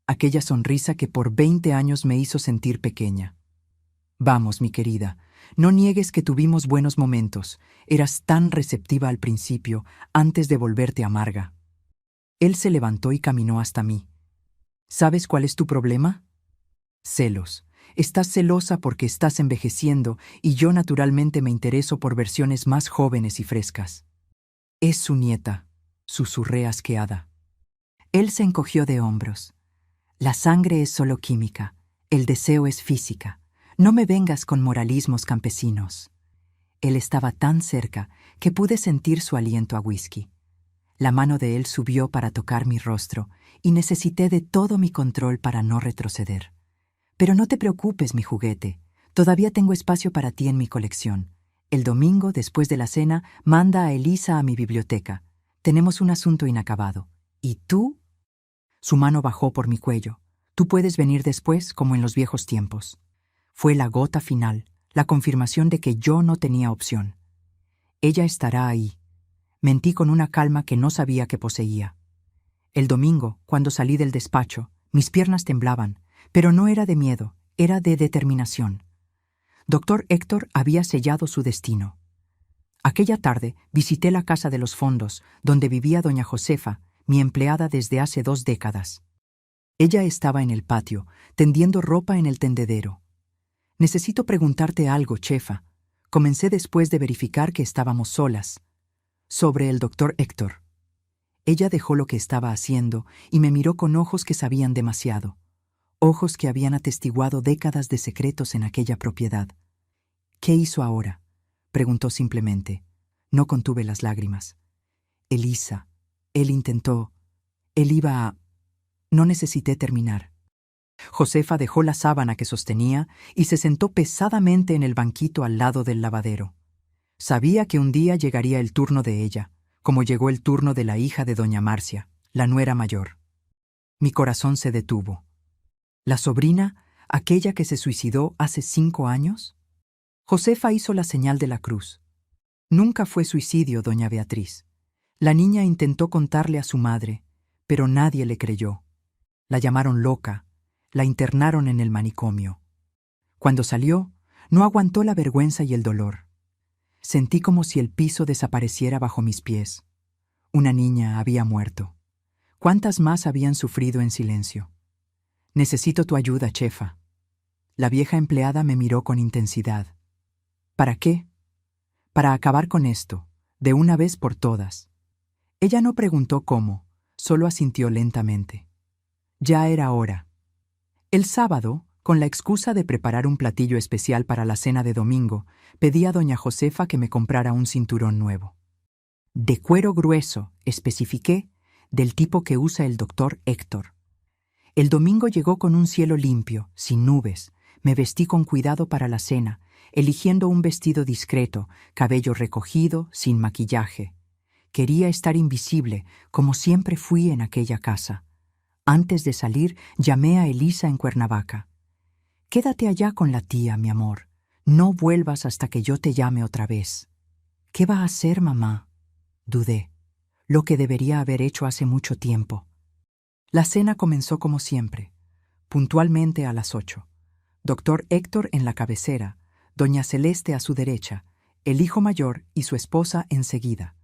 Aquella sonrisa que por 20 años me hizo sentir pequeña. Vamos, mi querida, no niegues que tuvimos buenos momentos. Eras tan receptiva al principio, antes de volverte amarga. Él se levantó y caminó hasta mí. ¿Sabes cuál es tu problema? Celos. Estás celosa porque estás envejeciendo y yo naturalmente me intereso por versiones más jóvenes y frescas. Es su nieta, susurré asqueada. Él se encogió de hombros. La sangre es solo química, el deseo es física. No me vengas con moralismos campesinos. Él estaba tan cerca que pude sentir su aliento a whisky. La mano de él subió para tocar mi rostro y necesité de todo mi control para no retroceder. Pero no te preocupes, mi juguete. Todavía tengo espacio para ti en mi colección. El domingo, después de la cena, manda a Elisa a mi biblioteca. Tenemos un asunto inacabado. ¿Y tú? Su mano bajó por mi cuello. Tú puedes venir después, como en los viejos tiempos. Fue la gota final, la confirmación de que yo no tenía opción. Ella estará ahí. Mentí con una calma que no sabía que poseía. El domingo, cuando salí del despacho, mis piernas temblaban, pero no era de miedo, era de determinación. Doctor Héctor había sellado su destino. Aquella tarde visité la casa de los fondos, donde vivía doña Josefa, mi empleada desde hace 2 décadas. Ella estaba en el patio, tendiendo ropa en el tendedero. «Necesito preguntarte algo, chefa», comencé después de verificar que estábamos solas. «Sobre el doctor Héctor». Ella dejó lo que estaba haciendo y me miró con ojos que sabían demasiado. Ojos que habían atestiguado décadas de secretos en aquella propiedad. «¿Qué hizo ahora?», preguntó simplemente. No contuve las lágrimas. «Elisa, él intentó. Él iba a...». No necesité terminar. Josefa dejó la sábana que sostenía y se sentó pesadamente en el banquito al lado del lavadero. Sabía que un día llegaría el turno de ella, como llegó el turno de la hija de doña Marcia, la nuera mayor. Mi corazón se detuvo. ¿La sobrina, aquella que se suicidó hace 5 años? Josefa hizo la señal de la cruz. Nunca fue suicidio, doña Beatriz. La niña intentó contarle a su madre, pero nadie le creyó. La llamaron loca, la internaron en el manicomio. Cuando salió, no aguantó la vergüenza y el dolor. Sentí como si el piso desapareciera bajo mis pies. Una niña había muerto. ¿Cuántas más habían sufrido en silencio? «Necesito tu ayuda, chefa». La vieja empleada me miró con intensidad. «¿Para qué?». «Para acabar con esto, de una vez por todas». Ella no preguntó cómo, solo asintió lentamente. Ya era hora. El sábado, con la excusa de preparar un platillo especial para la cena de domingo, pedí a doña Josefa que me comprara un cinturón nuevo. «De cuero grueso», especifiqué, «del tipo que usa el doctor Héctor». El domingo llegó con un cielo limpio, sin nubes. Me vestí con cuidado para la cena, eligiendo un vestido discreto, cabello recogido, sin maquillaje. Quería estar invisible, como siempre fui en aquella casa. Antes de salir, llamé a Elisa en Cuernavaca. «Quédate allá con la tía, mi amor. No vuelvas hasta que yo te llame otra vez». «¿Qué va a hacer, mamá?». Dudé. Lo que debería haber hecho hace mucho tiempo. La cena comenzó como siempre, puntualmente a las 8. Doctor Héctor en la cabecera, doña Celeste a su derecha, el hijo mayor y su esposa enseguida.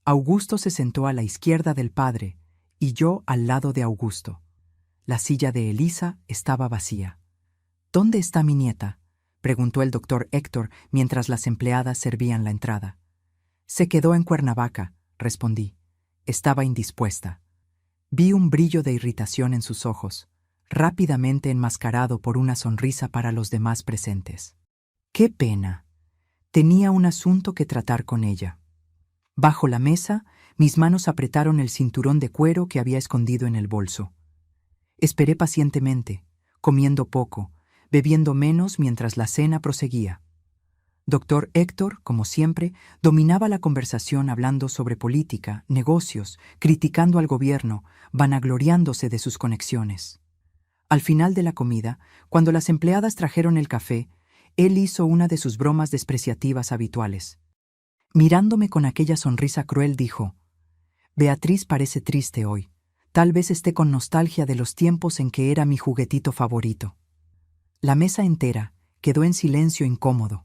Augusto se sentó a la izquierda del padre y yo al lado de Augusto. La silla de Elisa estaba vacía. «¿Dónde está mi nieta?», preguntó el doctor Héctor mientras las empleadas servían la entrada. «Se quedó en Cuernavaca», respondí. Estaba indispuesta. Vi un brillo de irritación en sus ojos, rápidamente enmascarado por una sonrisa para los demás presentes. ¡Qué pena! Tenía un asunto que tratar con ella. Bajo la mesa, mis manos apretaron el cinturón de cuero que había escondido en el bolso. Esperé pacientemente, comiendo poco, bebiendo menos mientras la cena proseguía. Doctor Héctor, como siempre, dominaba la conversación hablando sobre política, negocios, criticando al gobierno, vanagloriándose de sus conexiones. Al final de la comida, cuando las empleadas trajeron el café, él hizo una de sus bromas despreciativas habituales. Mirándome con aquella sonrisa cruel, dijo: «Beatriz parece triste hoy. Tal vez esté con nostalgia de los tiempos en que era mi juguetito favorito». La mesa entera quedó en silencio incómodo.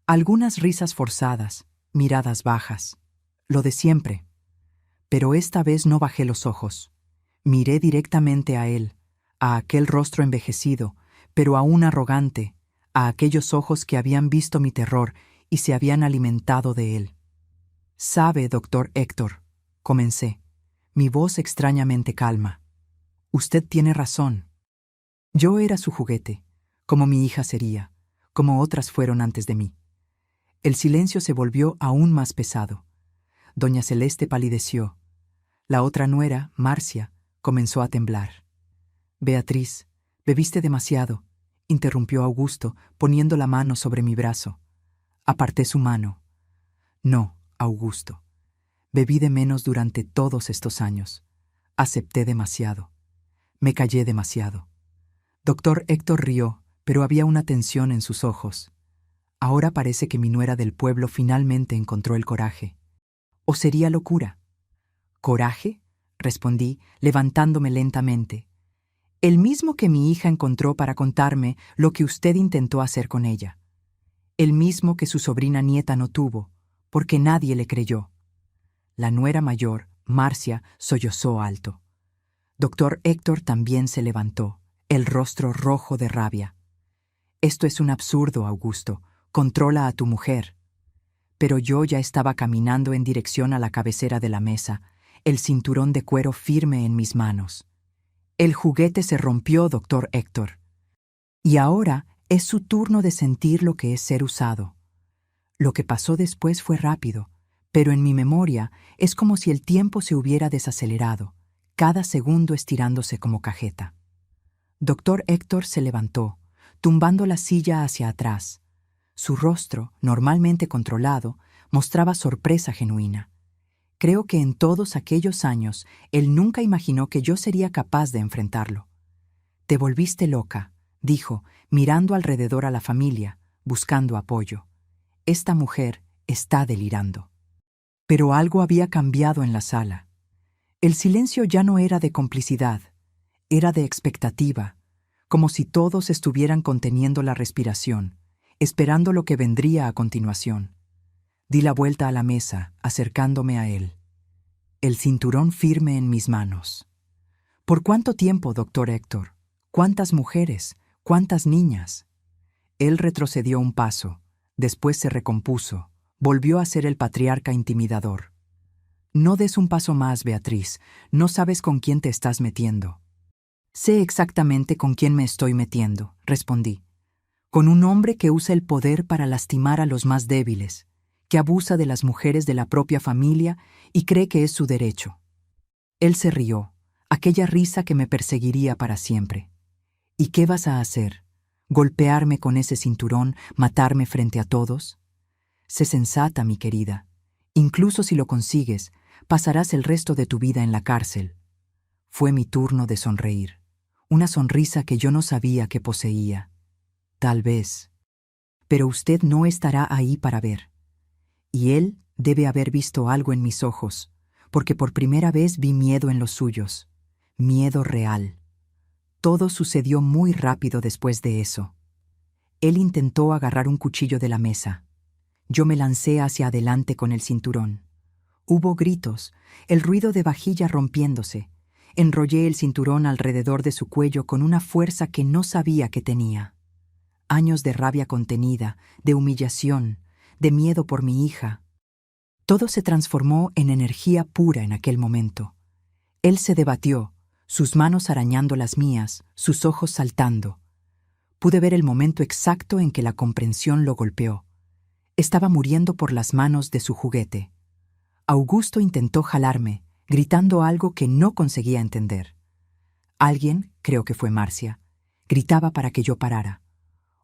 Algunas risas forzadas, miradas bajas, lo de siempre. Pero esta vez no bajé los ojos. Miré directamente a él, a aquel rostro envejecido, pero aún arrogante, a aquellos ojos que habían visto mi terror y se habían alimentado de él. «Sabe, doctor Héctor», comencé, mi voz extrañamente calma. «Usted tiene razón. Yo era su juguete, como mi hija sería, como otras fueron antes de mí». El silencio se volvió aún más pesado. Doña Celeste palideció. La otra nuera, Marcia, comenzó a temblar. «Beatriz, bebiste demasiado», interrumpió Augusto, poniendo la mano sobre mi brazo. Aparté su mano. «No, Augusto. Bebí de menos durante todos estos años. Acepté demasiado. Me callé demasiado». Doctor Héctor rió, pero había una tensión en sus ojos. Ahora parece que mi nuera del pueblo finalmente encontró el coraje. ¿O sería locura? ¿Coraje?, respondí, levantándome lentamente. El mismo que mi hija encontró para contarme lo que usted intentó hacer con ella. El mismo que su sobrina nieta no tuvo, porque nadie le creyó. La nuera mayor, Marcia, sollozó alto. Doctor Héctor también se levantó, el rostro rojo de rabia. Esto es un absurdo, Augusto. Controla a tu mujer. Pero yo ya estaba caminando en dirección a la cabecera de la mesa, el cinturón de cuero firme en mis manos. El juguete se rompió, doctor Héctor. Y ahora es su turno de sentir lo que es ser usado. Lo que pasó después fue rápido, pero en mi memoria es como si el tiempo se hubiera desacelerado, cada segundo estirándose como cajeta. Doctor Héctor se levantó, tumbando la silla hacia atrás. Su rostro, normalmente controlado, mostraba sorpresa genuina. Creo que en todos aquellos años él nunca imaginó que yo sería capaz de enfrentarlo. «Te volviste loca», dijo, mirando alrededor a la familia, buscando apoyo. «Esta mujer está delirando». Pero algo había cambiado en la sala. El silencio ya no era de complicidad, era de expectativa, como si todos estuvieran conteniendo la respiración, esperando lo que vendría a continuación. Di la vuelta a la mesa, acercándome a él. El cinturón firme en mis manos. ¿Por cuánto tiempo, doctor Héctor? ¿Cuántas mujeres? ¿Cuántas niñas? Él retrocedió un paso, después se recompuso, volvió a ser el patriarca intimidador. No des un paso más, Beatriz, no sabes con quién te estás metiendo. Sé exactamente con quién me estoy metiendo, respondí. Con un hombre que usa el poder para lastimar a los más débiles, que abusa de las mujeres de la propia familia y cree que es su derecho. Él se rió, aquella risa que me perseguiría para siempre. ¿Y qué vas a hacer? ¿Golpearme con ese cinturón, matarme frente a todos? Sé sensata, mi querida. Incluso si lo consigues, pasarás el resto de tu vida en la cárcel. Fue mi turno de sonreír, una sonrisa que yo no sabía que poseía. Tal vez. Pero usted no estará ahí para ver. Y él debe haber visto algo en mis ojos, porque por primera vez vi miedo en los suyos. Miedo real. Todo sucedió muy rápido después de eso. Él intentó agarrar un cuchillo de la mesa. Yo me lancé hacia adelante con el cinturón. Hubo gritos, el ruido de vajilla rompiéndose. Enrollé el cinturón alrededor de su cuello con una fuerza que no sabía que tenía. Años de rabia contenida, de humillación, de miedo por mi hija. Todo se transformó en energía pura en aquel momento. Él se debatió, sus manos arañando las mías, sus ojos saltando. Pude ver el momento exacto en que la comprensión lo golpeó. Estaba muriendo por las manos de su juguete. Augusto intentó jalarme, gritando algo que no conseguía entender. Alguien, creo que fue Marcia, gritaba para que yo parara.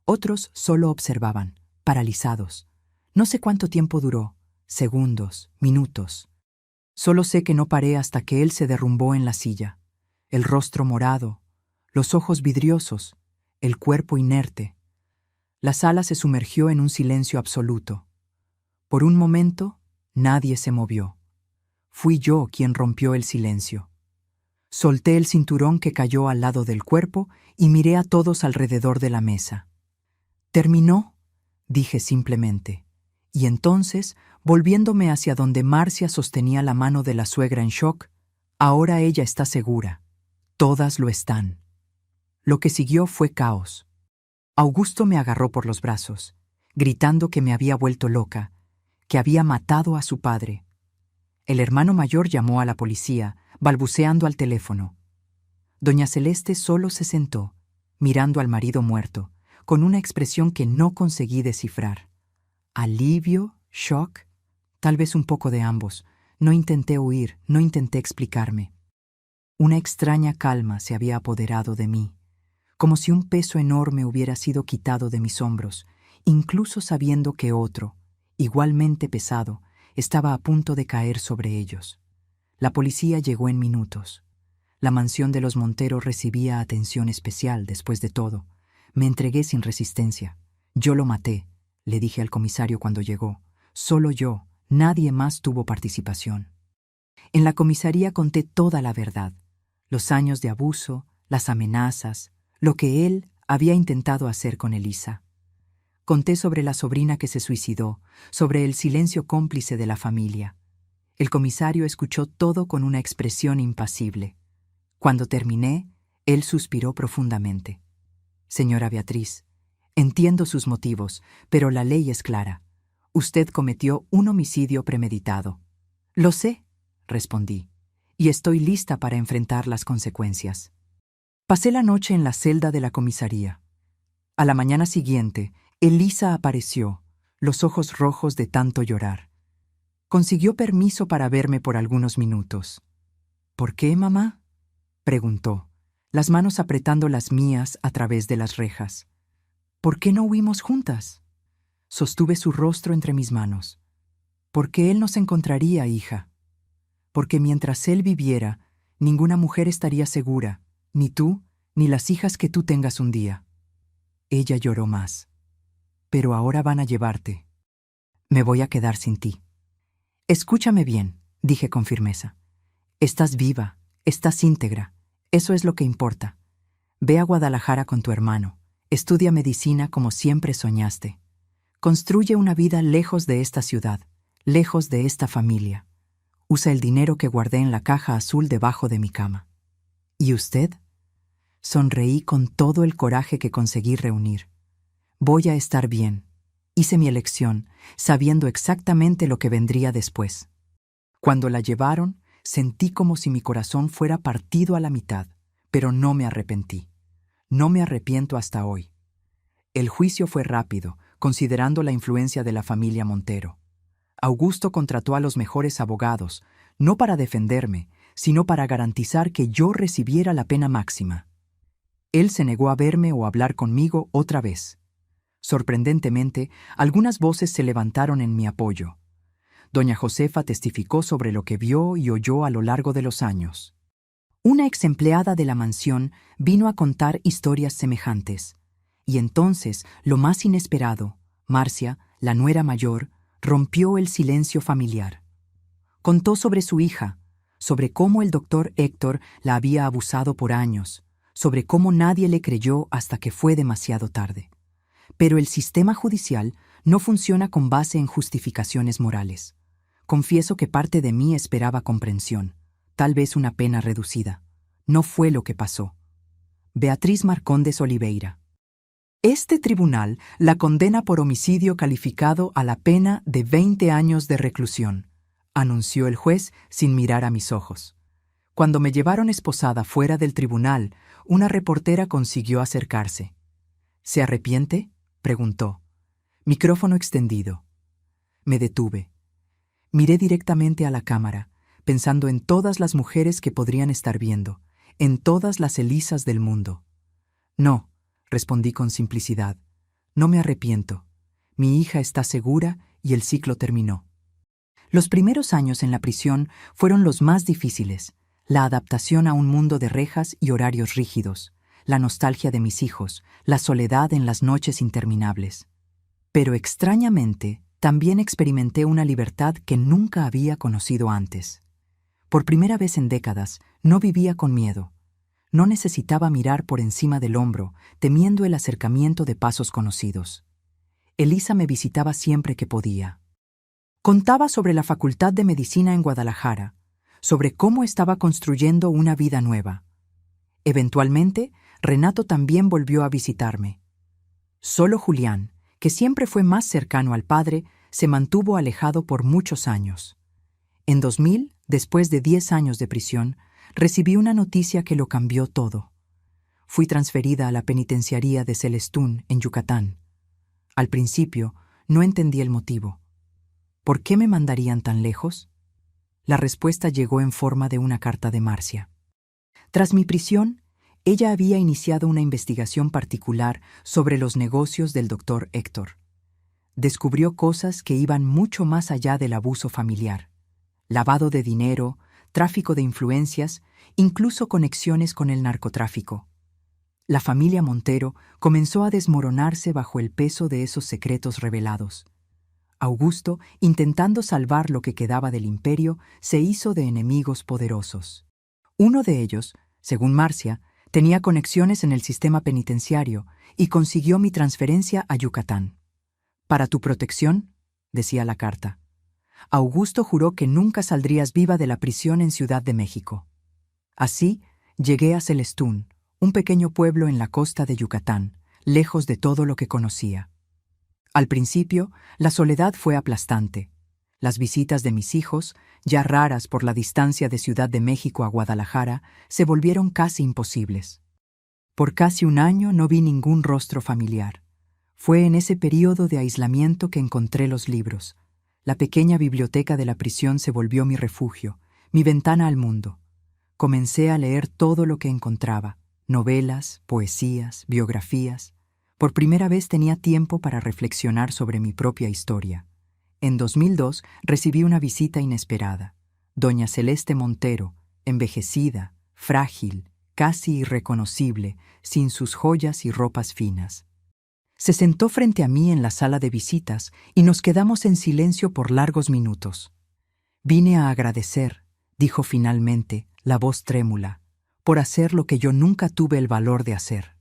Otros solo observaban, paralizados. No sé cuánto tiempo duró, segundos, minutos. Solo sé que no paré hasta que él se derrumbó en la silla, el rostro morado, los ojos vidriosos, el cuerpo inerte. La sala se sumergió en un silencio absoluto. Por un momento, nadie se movió. Fui yo quien rompió el silencio. Solté el cinturón que cayó al lado del cuerpo y miré a todos alrededor de la mesa. «¿Terminó?», dije simplemente. Y entonces, volviéndome hacia donde Marcia sostenía la mano de la suegra en shock, ahora ella está segura. Todas lo están. Lo que siguió fue caos. Augusto me agarró por los brazos, gritando que me había vuelto loca, que había matado a su padre. El hermano mayor llamó a la policía, balbuceando al teléfono. Doña Celeste solo se sentó, mirando al marido muerto, con una expresión que no conseguí descifrar. ¿Alivio? ¿Shock? Tal vez un poco de ambos. No intenté huir, no intenté explicarme. Una extraña calma se había apoderado de mí, como si un peso enorme hubiera sido quitado de mis hombros, incluso sabiendo que otro, igualmente pesado, estaba a punto de caer sobre ellos. La policía llegó en minutos. La mansión de los Montero recibía atención especial después de todo. Me entregué sin resistencia. Yo lo maté, le dije al comisario cuando llegó. Solo yo, Nadie más tuvo participación. En la comisaría conté toda la verdad, los años de abuso, las amenazas, lo que él había intentado hacer con Elisa. Conté sobre la sobrina que se suicidó, sobre el silencio cómplice de la familia. El comisario escuchó todo con una expresión impasible. Cuando terminé, él suspiró profundamente. Señora Beatriz, entiendo sus motivos, pero la ley es clara. Usted cometió un homicidio premeditado. Lo sé, respondí, y estoy lista para enfrentar las consecuencias. Pasé la noche en la celda de la comisaría. A la mañana siguiente, Elisa apareció, los ojos rojos de tanto llorar. Consiguió permiso para verme por algunos minutos. ¿Por qué, mamá?, preguntó, las manos apretando las mías a través de las rejas. ¿Por qué no huimos juntas? Sostuve su rostro entre mis manos. Porque él nos encontraría, hija. Porque mientras él viviera, ninguna mujer estaría segura, ni tú, ni las hijas que tú tengas un día. Ella lloró más. Pero ahora van a llevarte. Me voy a quedar sin ti. Escúchame bien, dije con firmeza. Estás viva, estás íntegra. Eso es lo que importa. Ve a Guadalajara con tu hermano. Estudia medicina como siempre soñaste. Construye una vida lejos de esta ciudad, lejos de esta familia. Usa el dinero que guardé en la caja azul debajo de mi cama. ¿Y usted? Sonreí con todo el coraje que conseguí reunir. Voy a estar bien. Hice mi elección, sabiendo exactamente lo que vendría después. Cuando la llevaron, sentí como si mi corazón fuera partido a la mitad, pero no me arrepentí. No me arrepiento hasta hoy. El juicio fue rápido, considerando la influencia de la familia Montero. Augusto contrató a los mejores abogados, no para defenderme, sino para garantizar que yo recibiera la pena máxima. Él se negó a verme o hablar conmigo otra vez. Sorprendentemente, algunas voces se levantaron en mi apoyo. Doña Josefa testificó sobre lo que vio y oyó a lo largo de los años. Una exempleada de la mansión vino a contar historias semejantes. Y entonces, lo más inesperado, Marcia, la nuera mayor, rompió el silencio familiar. Contó sobre su hija, sobre cómo el doctor Héctor la había abusado por años, sobre cómo nadie le creyó hasta que fue demasiado tarde. Pero el sistema judicial no funciona con base en justificaciones morales. Confieso que parte de mí esperaba comprensión, tal vez una pena reducida. No fue lo que pasó. Beatriz Marcondes Oliveira. Este tribunal la condena por homicidio calificado a la pena de 20 años de reclusión, anunció el juez sin mirar a mis ojos. Cuando me llevaron esposada fuera del tribunal, una reportera consiguió acercarse. ¿Se arrepiente?, preguntó. Micrófono extendido. Me detuve. Miré directamente a la cámara, pensando en todas las mujeres que podrían estar viendo, en todas las Elisas del mundo. No, respondí con simplicidad. No me arrepiento. Mi hija está segura y el ciclo terminó. Los primeros años en la prisión fueron los más difíciles. La adaptación a un mundo de rejas y horarios rígidos, la nostalgia de mis hijos, la soledad en las noches interminables. Pero extrañamente, también experimenté una libertad que nunca había conocido antes. Por primera vez en décadas, no vivía con miedo. No necesitaba mirar por encima del hombro, temiendo el acercamiento de pasos conocidos. Elisa me visitaba siempre que podía. Contaba sobre la Facultad de Medicina en Guadalajara, sobre cómo estaba construyendo una vida nueva. Eventualmente, Renato también volvió a visitarme. Solo Julián, que siempre fue más cercano al padre, se mantuvo alejado por muchos años. En 2000, después de 10 años de prisión, recibí una noticia que lo cambió todo. Fui transferida a la penitenciaría de Celestún, en Yucatán. Al principio, no entendí el motivo. ¿Por qué me mandarían tan lejos? La respuesta llegó en forma de una carta de Marcia. Tras mi prisión, ella había iniciado una investigación particular sobre los negocios del doctor Héctor. Descubrió cosas que iban mucho más allá del abuso familiar. Lavado de dinero, tráfico de influencias, incluso conexiones con el narcotráfico. La familia Montero comenzó a desmoronarse bajo el peso de esos secretos revelados. Augusto, intentando salvar lo que quedaba del imperio, se hizo de enemigos poderosos. Uno de ellos, según Marcia, tenía conexiones en el sistema penitenciario y consiguió mi transferencia a Yucatán. «Para tu protección», decía la carta. Augusto juró que nunca saldrías viva de la prisión en Ciudad de México. Así, llegué a Celestún, un pequeño pueblo en la costa de Yucatán, lejos de todo lo que conocía. Al principio, la soledad fue aplastante. Las visitas de mis hijos, ya raras por la distancia de Ciudad de México a Guadalajara, se volvieron casi imposibles. Por casi un año no vi ningún rostro familiar. Fue en ese período de aislamiento que encontré los libros. La pequeña biblioteca de la prisión se volvió mi refugio, mi ventana al mundo. Comencé a leer todo lo que encontraba: novelas, poesías, biografías. Por primera vez tenía tiempo para reflexionar sobre mi propia historia. En 2002 recibí una visita inesperada. Doña Celeste Montero, envejecida, frágil, casi irreconocible, sin sus joyas y ropas finas. Se sentó frente a mí en la sala de visitas y nos quedamos en silencio por largos minutos. «Vine a agradecer», dijo finalmente, la voz trémula, «por hacer lo que yo nunca tuve el valor de hacer».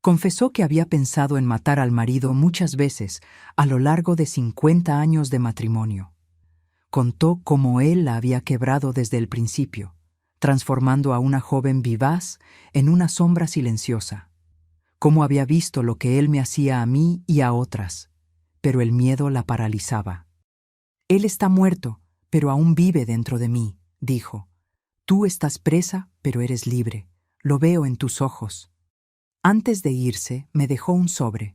Confesó que había pensado en matar al marido muchas veces a lo largo de 50 años de matrimonio. Contó cómo él la había quebrado desde el principio, transformando a una joven vivaz en una sombra silenciosa. Cómo había visto lo que él me hacía a mí y a otras, pero el miedo la paralizaba. «Él está muerto, pero aún vive dentro de mí», dijo. «Tú estás presa, pero eres libre. Lo veo en tus ojos». Antes de irse, me dejó un sobre.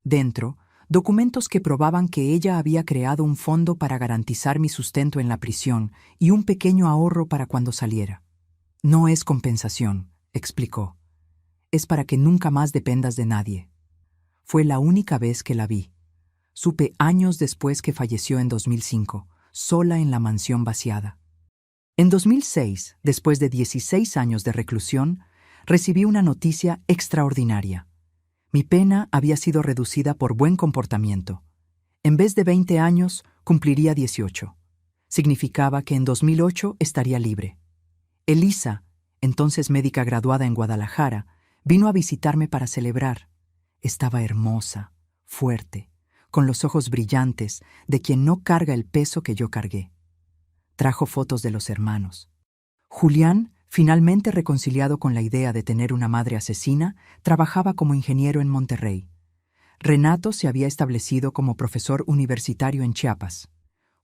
Dentro, documentos que probaban que ella había creado un fondo para garantizar mi sustento en la prisión y un pequeño ahorro para cuando saliera. «No es compensación», explicó. «Es para que nunca más dependas de nadie». Fue la única vez que la vi. Supe años después que falleció en 2005, sola en la mansión vaciada. En 2006, después de 16 años de reclusión, recibí una noticia extraordinaria. Mi pena había sido reducida por buen comportamiento. En vez de 20 años, cumpliría 18. Significaba que en 2008 estaría libre. Elisa, entonces médica graduada en Guadalajara, vino a visitarme para celebrar. Estaba hermosa, fuerte, con los ojos brillantes, de quien no carga el peso que yo cargué. Trajo fotos de los hermanos. Julián, finalmente reconciliado con la idea de tener una madre asesina, trabajaba como ingeniero en Monterrey. Renato se había establecido como profesor universitario en Chiapas.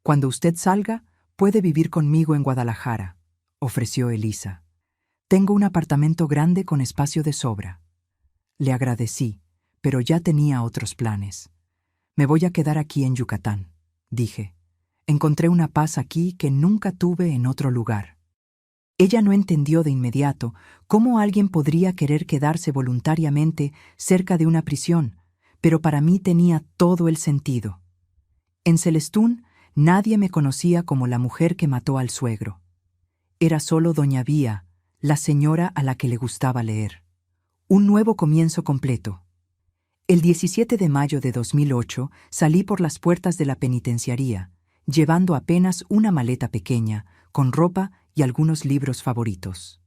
«Cuando usted salga, puede vivir conmigo en Guadalajara», ofreció Elisa. «Tengo un apartamento grande con espacio de sobra». Le agradecí, pero ya tenía otros planes. «Me voy a quedar aquí en Yucatán», dije. «Encontré una paz aquí que nunca tuve en otro lugar». Ella no entendió de inmediato cómo alguien podría querer quedarse voluntariamente cerca de una prisión, pero para mí tenía todo el sentido. En Celestún, nadie me conocía como la mujer que mató al suegro. Era solo doña Vía, la señora a la que le gustaba leer. Un nuevo comienzo completo. El 17 de mayo de 2008 salí por las puertas de la penitenciaría, llevando apenas una maleta pequeña, con ropa y algunos libros favoritos.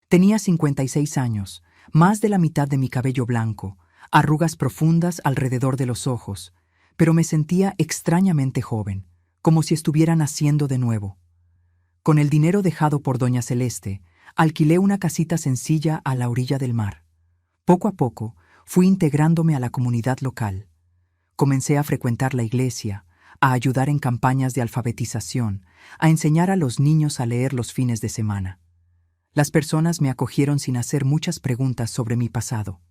Tenía 56 años, más de la mitad de mi cabello blanco, arrugas profundas alrededor de los ojos, pero me sentía extrañamente joven, como si estuviera naciendo de nuevo. Con el dinero dejado por doña Celeste, alquilé una casita sencilla a la orilla del mar. Poco a poco, fui integrándome a la comunidad local. Comencé a frecuentar la iglesia, a ayudar en campañas de alfabetización, a enseñar a los niños a leer los fines de semana. Las personas me acogieron sin hacer muchas preguntas sobre mi pasado.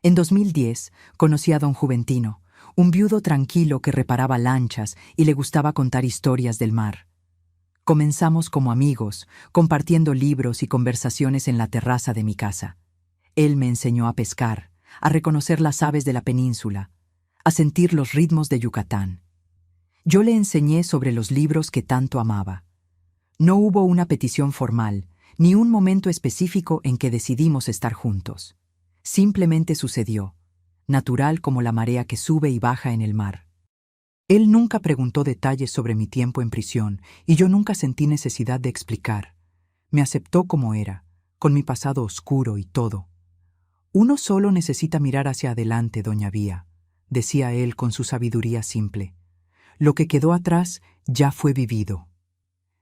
En 2010 conocí a don Juventino, un viudo tranquilo que reparaba lanchas y le gustaba contar historias del mar. Comenzamos como amigos, compartiendo libros y conversaciones en la terraza de mi casa. Él me enseñó a pescar, a reconocer las aves de la península, a sentir los ritmos de Yucatán. Yo le enseñé sobre los libros que tanto amaba. No hubo una petición formal, ni un momento específico en que decidimos estar juntos. Simplemente sucedió, natural como la marea que sube y baja en el mar. Él nunca preguntó detalles sobre mi tiempo en prisión y yo nunca sentí necesidad de explicar. Me aceptó como era, con mi pasado oscuro y todo. Uno solo necesita mirar hacia adelante, doña Vía, decía él con su sabiduría simple. Lo que quedó atrás ya fue vivido.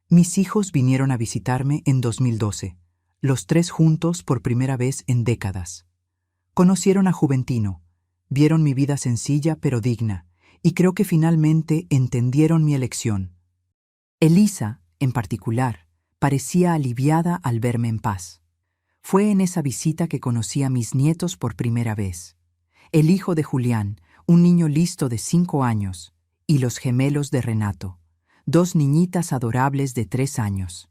Mis hijos vinieron a visitarme en 2012, los tres juntos por primera vez en décadas. Conocieron a Juventino, vieron mi vida sencilla pero digna, y creo que finalmente entendieron mi elección. Elisa, en particular, parecía aliviada al verme en paz. Fue en esa visita que conocí a mis nietos por primera vez. El hijo de Julián, un niño listo de 5 años, y los gemelos de Renato, 2 niñitas adorables de 3 años.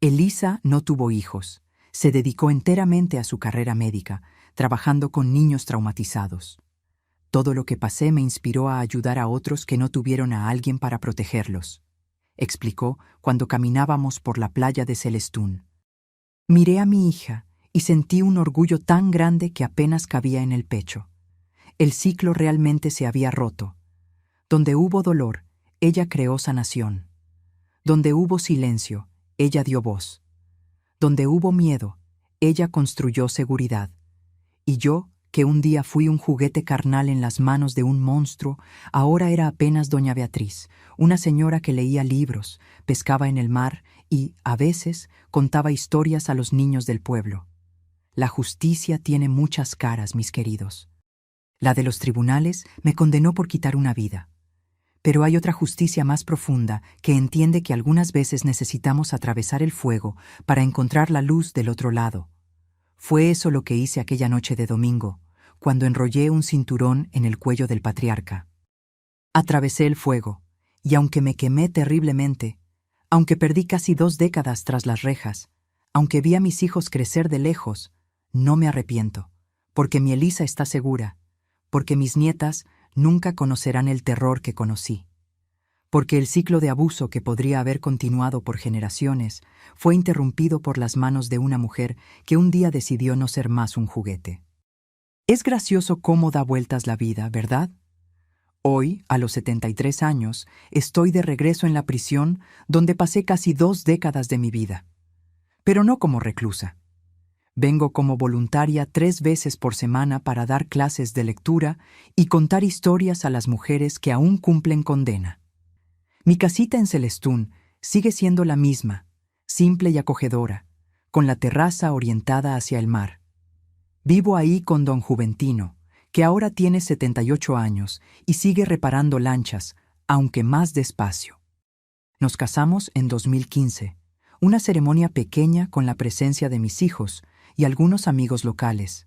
Elisa no tuvo hijos, se dedicó enteramente a su carrera médica, trabajando con niños traumatizados. Todo lo que pasé me inspiró a ayudar a otros que no tuvieron a alguien para protegerlos, explicó cuando caminábamos por la playa de Celestún. Miré a mi hija y sentí un orgullo tan grande que apenas cabía en el pecho. El ciclo realmente se había roto. Donde hubo dolor, ella creó sanación. Donde hubo silencio, ella dio voz. Donde hubo miedo, ella construyó seguridad. Y yo, que un día fui un juguete carnal en las manos de un monstruo, ahora era apenas doña Beatriz, una señora que leía libros, pescaba en el mar y, a veces, contaba historias a los niños del pueblo. La justicia tiene muchas caras, mis queridos. La de los tribunales me condenó por quitar una vida. Pero hay otra justicia más profunda que entiende que algunas veces necesitamos atravesar el fuego para encontrar la luz del otro lado. Fue eso lo que hice aquella noche de domingo, cuando enrollé un cinturón en el cuello del patriarca. Atravesé el fuego, y aunque me quemé terriblemente, aunque perdí casi 2 décadas tras las rejas, aunque vi a mis hijos crecer de lejos, no me arrepiento, porque mi Elisa está segura, porque mis nietas nunca conocerán el terror que conocí, porque el ciclo de abuso que podría haber continuado por generaciones fue interrumpido por las manos de una mujer que un día decidió no ser más un juguete. Es gracioso cómo da vueltas la vida, ¿verdad? Hoy, a los 73 años, estoy de regreso en la prisión donde pasé casi 2 décadas de mi vida. Pero no como reclusa. Vengo como voluntaria 3 veces por semana para dar clases de lectura y contar historias a las mujeres que aún cumplen condena. Mi casita en Celestún sigue siendo la misma, simple y acogedora, con la terraza orientada hacia el mar. Vivo ahí con don Juventino, que ahora tiene 78 años y sigue reparando lanchas, aunque más despacio. Nos casamos en 2015, una ceremonia pequeña con la presencia de mis hijos y algunos amigos locales.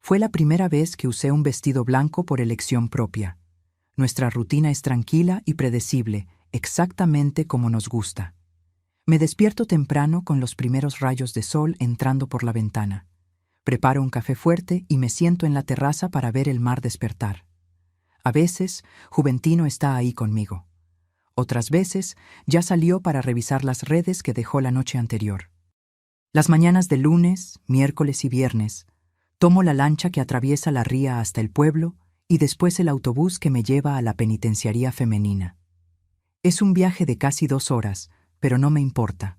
Fue la primera vez que usé un vestido blanco por elección propia. Nuestra rutina es tranquila y predecible, exactamente como nos gusta. Me despierto temprano con los primeros rayos de sol entrando por la ventana. Preparo un café fuerte y me siento en la terraza para ver el mar despertar. A veces, Juventino está ahí conmigo. Otras veces, ya salió para revisar las redes que dejó la noche anterior. Las mañanas de lunes, miércoles y viernes, tomo la lancha que atraviesa la ría hasta el pueblo y después el autobús que me lleva a la penitenciaría femenina. Es un viaje de casi 2 horas, pero no me importa.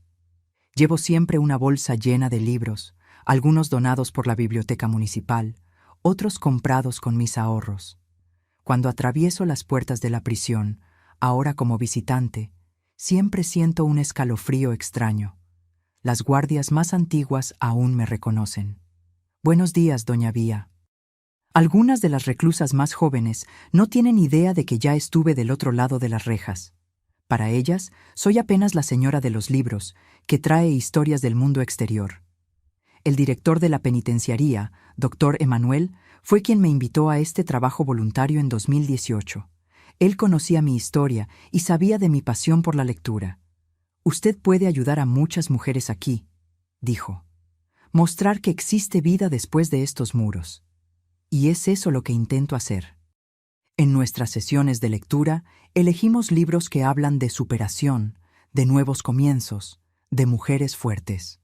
Llevo siempre una bolsa llena de libros, algunos donados por la biblioteca municipal, otros comprados con mis ahorros. Cuando atravieso las puertas de la prisión, ahora como visitante, siempre siento un escalofrío extraño. Las guardias más antiguas aún me reconocen. Buenos días, doña Vía. Algunas de las reclusas más jóvenes no tienen idea de que ya estuve del otro lado de las rejas. Para ellas, soy apenas la señora de los libros, que trae historias del mundo exterior. El director de la penitenciaría, Dr. Emanuel, fue quien me invitó a este trabajo voluntario en 2018. Él conocía mi historia y sabía de mi pasión por la lectura. Usted puede ayudar a muchas mujeres aquí, dijo. Mostrar que existe vida después de estos muros. Y es eso lo que intento hacer. En nuestras sesiones de lectura, elegimos libros que hablan de superación, de nuevos comienzos, de mujeres fuertes.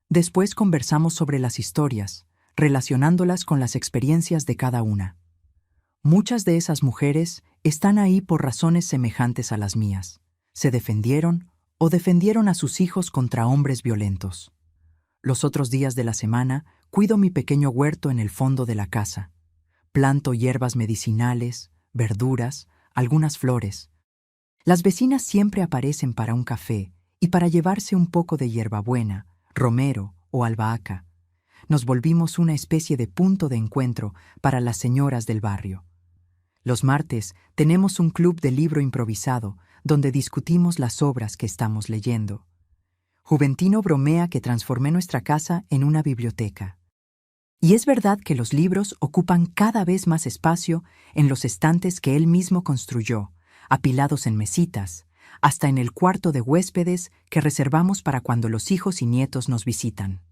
Después conversamos sobre las historias, relacionándolas con las experiencias de cada una. Muchas de esas mujeres están ahí por razones semejantes a las mías. Se defendieron o defendieron a sus hijos contra hombres violentos. Los otros días de la semana cuido mi pequeño huerto en el fondo de la casa. Planto hierbas medicinales, verduras, algunas flores. Las vecinas siempre aparecen para un café y para llevarse un poco de hierbabuena, romero o albahaca. Nos volvimos una especie de punto de encuentro para las señoras del barrio. Los martes tenemos un club de libro improvisado donde discutimos las obras que estamos leyendo. Juventino bromea que transformé nuestra casa en una biblioteca. Y es verdad que los libros ocupan cada vez más espacio en los estantes que él mismo construyó, apilados en mesitas, hasta en el cuarto de huéspedes que reservamos para cuando los hijos y nietos nos visitan.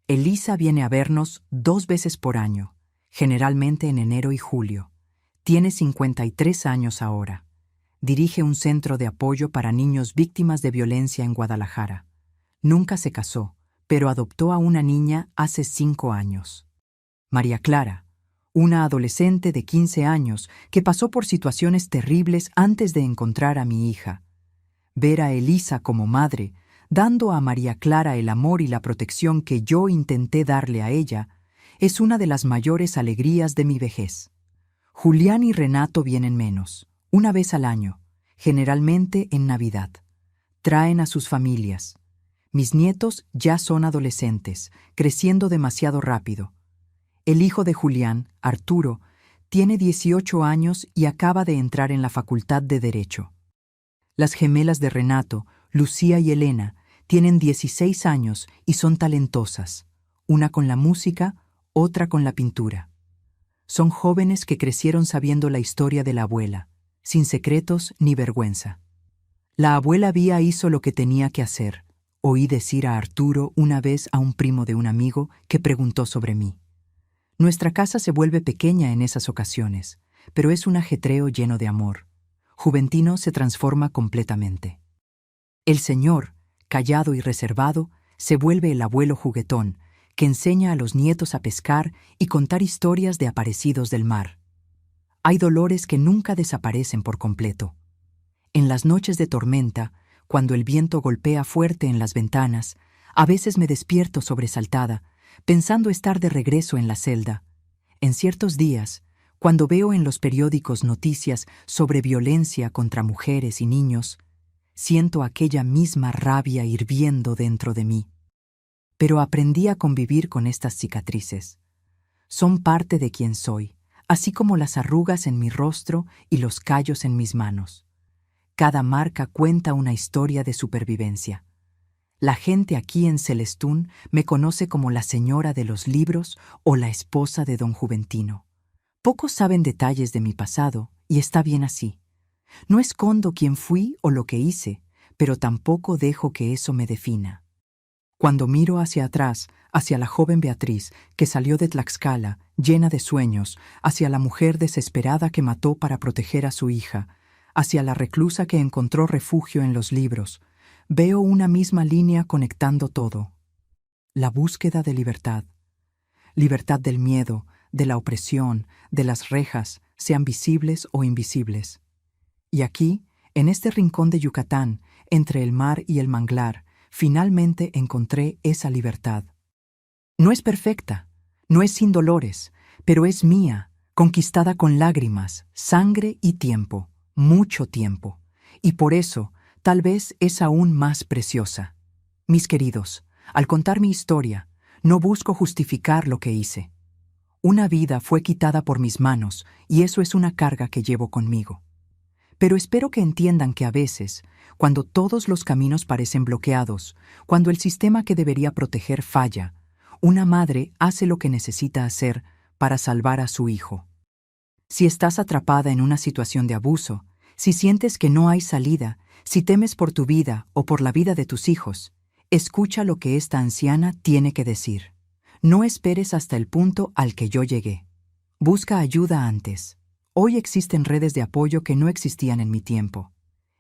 Elisa viene a vernos 2 veces por año, generalmente en enero y julio. Tiene 53 años ahora. Dirige un centro de apoyo para niños víctimas de violencia en Guadalajara. Nunca se casó, pero adoptó a una niña hace 5 años. María Clara, una adolescente de 15 años que pasó por situaciones terribles antes de encontrar a mi hija. Ver a Elisa como madre, dando a María Clara el amor y la protección que yo intenté darle a ella, es una de las mayores alegrías de mi vejez. Julián y Renato vienen menos, una vez al año, generalmente en Navidad. Traen a sus familias. Mis nietos ya son adolescentes, creciendo demasiado rápido. El hijo de Julián, Arturo, tiene 18 años y acaba de entrar en la Facultad de Derecho. Las gemelas de Renato, Lucía y Elena, tienen 16 años y son talentosas, una con la música, otra con la pintura. Son jóvenes que crecieron sabiendo la historia de la abuela, sin secretos ni vergüenza. La abuela Vía hizo lo que tenía que hacer. Oí decir a Arturo una vez a un primo de un amigo que preguntó sobre mí. Nuestra casa se vuelve pequeña en esas ocasiones, pero es un ajetreo lleno de amor. Juventino se transforma completamente. El señor, callado y reservado, se vuelve el abuelo juguetón, que enseña a los nietos a pescar y contar historias de aparecidos del mar. Hay dolores que nunca desaparecen por completo. En las noches de tormenta, cuando el viento golpea fuerte en las ventanas, a veces me despierto sobresaltada, pensando estar de regreso en la celda. En ciertos días, cuando veo en los periódicos noticias sobre violencia contra mujeres y niños, siento aquella misma rabia hirviendo dentro de mí. Pero aprendí a convivir con estas cicatrices. Son parte de quien soy, así como las arrugas en mi rostro y los callos en mis manos. Cada marca cuenta una historia de supervivencia. La gente aquí en Celestún me conoce como la señora de los libros o la esposa de don Juventino. Pocos saben detalles de mi pasado, y está bien así. No escondo quién fui o lo que hice, pero tampoco dejo que eso me defina. Cuando miro hacia atrás, hacia la joven Beatriz, que salió de Tlaxcala, llena de sueños, hacia la mujer desesperada que mató para proteger a su hija, hacia la reclusa que encontró refugio en los libros, veo una misma línea conectando todo. La búsqueda de libertad. Libertad del miedo, de la opresión, de las rejas, sean visibles o invisibles. Y aquí, en este rincón de Yucatán, entre el mar y el manglar, finalmente encontré esa libertad. No es perfecta, no es sin dolores, pero es mía, conquistada con lágrimas, sangre y tiempo, mucho tiempo. Y por eso, tal vez es aún más preciosa. Mis queridos, al contar mi historia, no busco justificar lo que hice. Una vida fue quitada por mis manos y eso es una carga que llevo conmigo. Pero espero que entiendan que a veces, cuando todos los caminos parecen bloqueados, cuando el sistema que debería proteger falla, una madre hace lo que necesita hacer para salvar a su hijo. Si estás atrapada en una situación de abuso, si sientes que no hay salida, si temes por tu vida o por la vida de tus hijos, escucha lo que esta anciana tiene que decir. No esperes hasta el punto al que yo llegué. Busca ayuda antes. Hoy existen redes de apoyo que no existían en mi tiempo.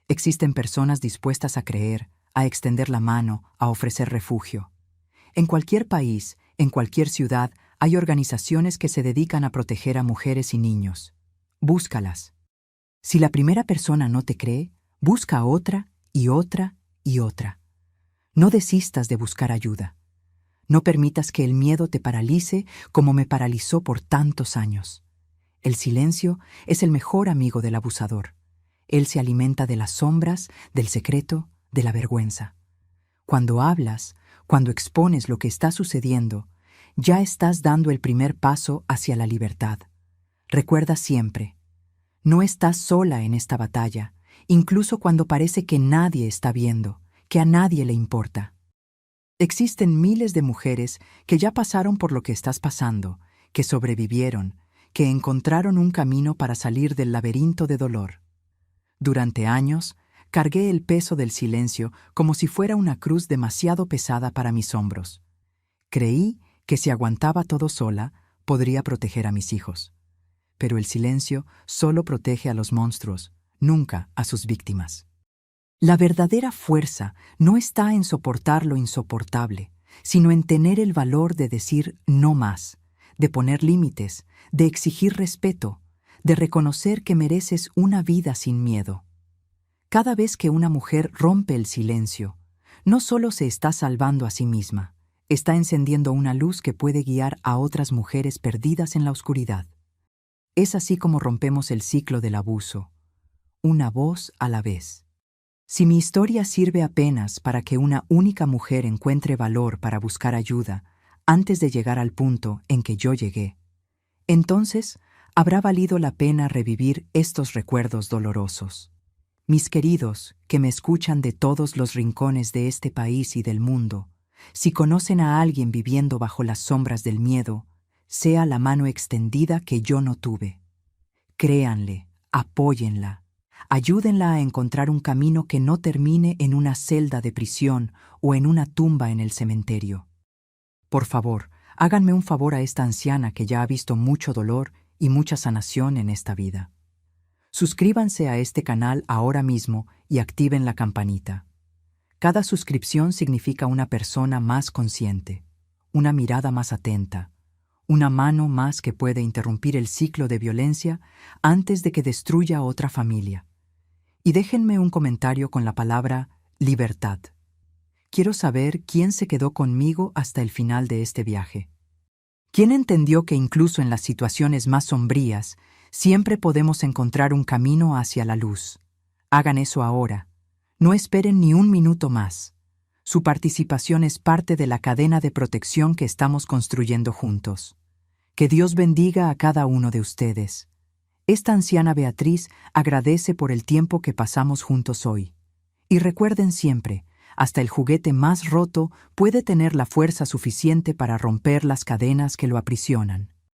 Existen personas dispuestas a creer, a extender la mano, a ofrecer refugio. En cualquier país, en cualquier ciudad, hay organizaciones que se dedican a proteger a mujeres y niños. Búscalas. Si la primera persona no te cree, busca a otra y otra y otra. No desistas de buscar ayuda. No permitas que el miedo te paralice como me paralizó por tantos años. El silencio es el mejor amigo del abusador. Él se alimenta de las sombras, del secreto, de la vergüenza. Cuando hablas, cuando expones lo que está sucediendo, ya estás dando el primer paso hacia la libertad. Recuerda siempre, no estás sola en esta batalla, incluso cuando parece que nadie está viendo, que a nadie le importa. Existen miles de mujeres que ya pasaron por lo que estás pasando, que sobrevivieron, que encontraron un camino para salir del laberinto de dolor. Durante años, cargué el peso del silencio como si fuera una cruz demasiado pesada para mis hombros. Creí que si aguantaba todo sola, podría proteger a mis hijos. Pero el silencio solo protege a los monstruos, nunca a sus víctimas. La verdadera fuerza no está en soportar lo insoportable, sino en tener el valor de decir no más, de poner límites, de exigir respeto, de reconocer que mereces una vida sin miedo. Cada vez que una mujer rompe el silencio, no solo se está salvando a sí misma, está encendiendo una luz que puede guiar a otras mujeres perdidas en la oscuridad. Es así como rompemos el ciclo del abuso, una voz a la vez. Si mi historia sirve apenas para que una única mujer encuentre valor para buscar ayuda antes de llegar al punto en que yo llegué, entonces habrá valido la pena revivir estos recuerdos dolorosos. Mis queridos, que me escuchan de todos los rincones de este país y del mundo, si conocen a alguien viviendo bajo las sombras del miedo, sea la mano extendida que yo no tuve. Créanle, apóyenla. Ayúdenla a encontrar un camino que no termine en una celda de prisión o en una tumba en el cementerio. Por favor, háganme un favor a esta anciana que ya ha visto mucho dolor y mucha sanación en esta vida. Suscríbanse a este canal ahora mismo y activen la campanita. Cada suscripción significa una persona más consciente, una mirada más atenta, una mano más que puede interrumpir el ciclo de violencia antes de que destruya a otra familia. Y déjenme un comentario con la palabra libertad. Quiero saber quién se quedó conmigo hasta el final de este viaje. ¿Quién entendió que incluso en las situaciones más sombrías siempre podemos encontrar un camino hacia la luz? Hagan eso ahora. No esperen ni un minuto más. Su participación es parte de la cadena de protección que estamos construyendo juntos. Que Dios bendiga a cada uno de ustedes. Esta anciana Beatriz agradece por el tiempo que pasamos juntos hoy. Y recuerden siempre, hasta el juguete más roto puede tener la fuerza suficiente para romper las cadenas que lo aprisionan.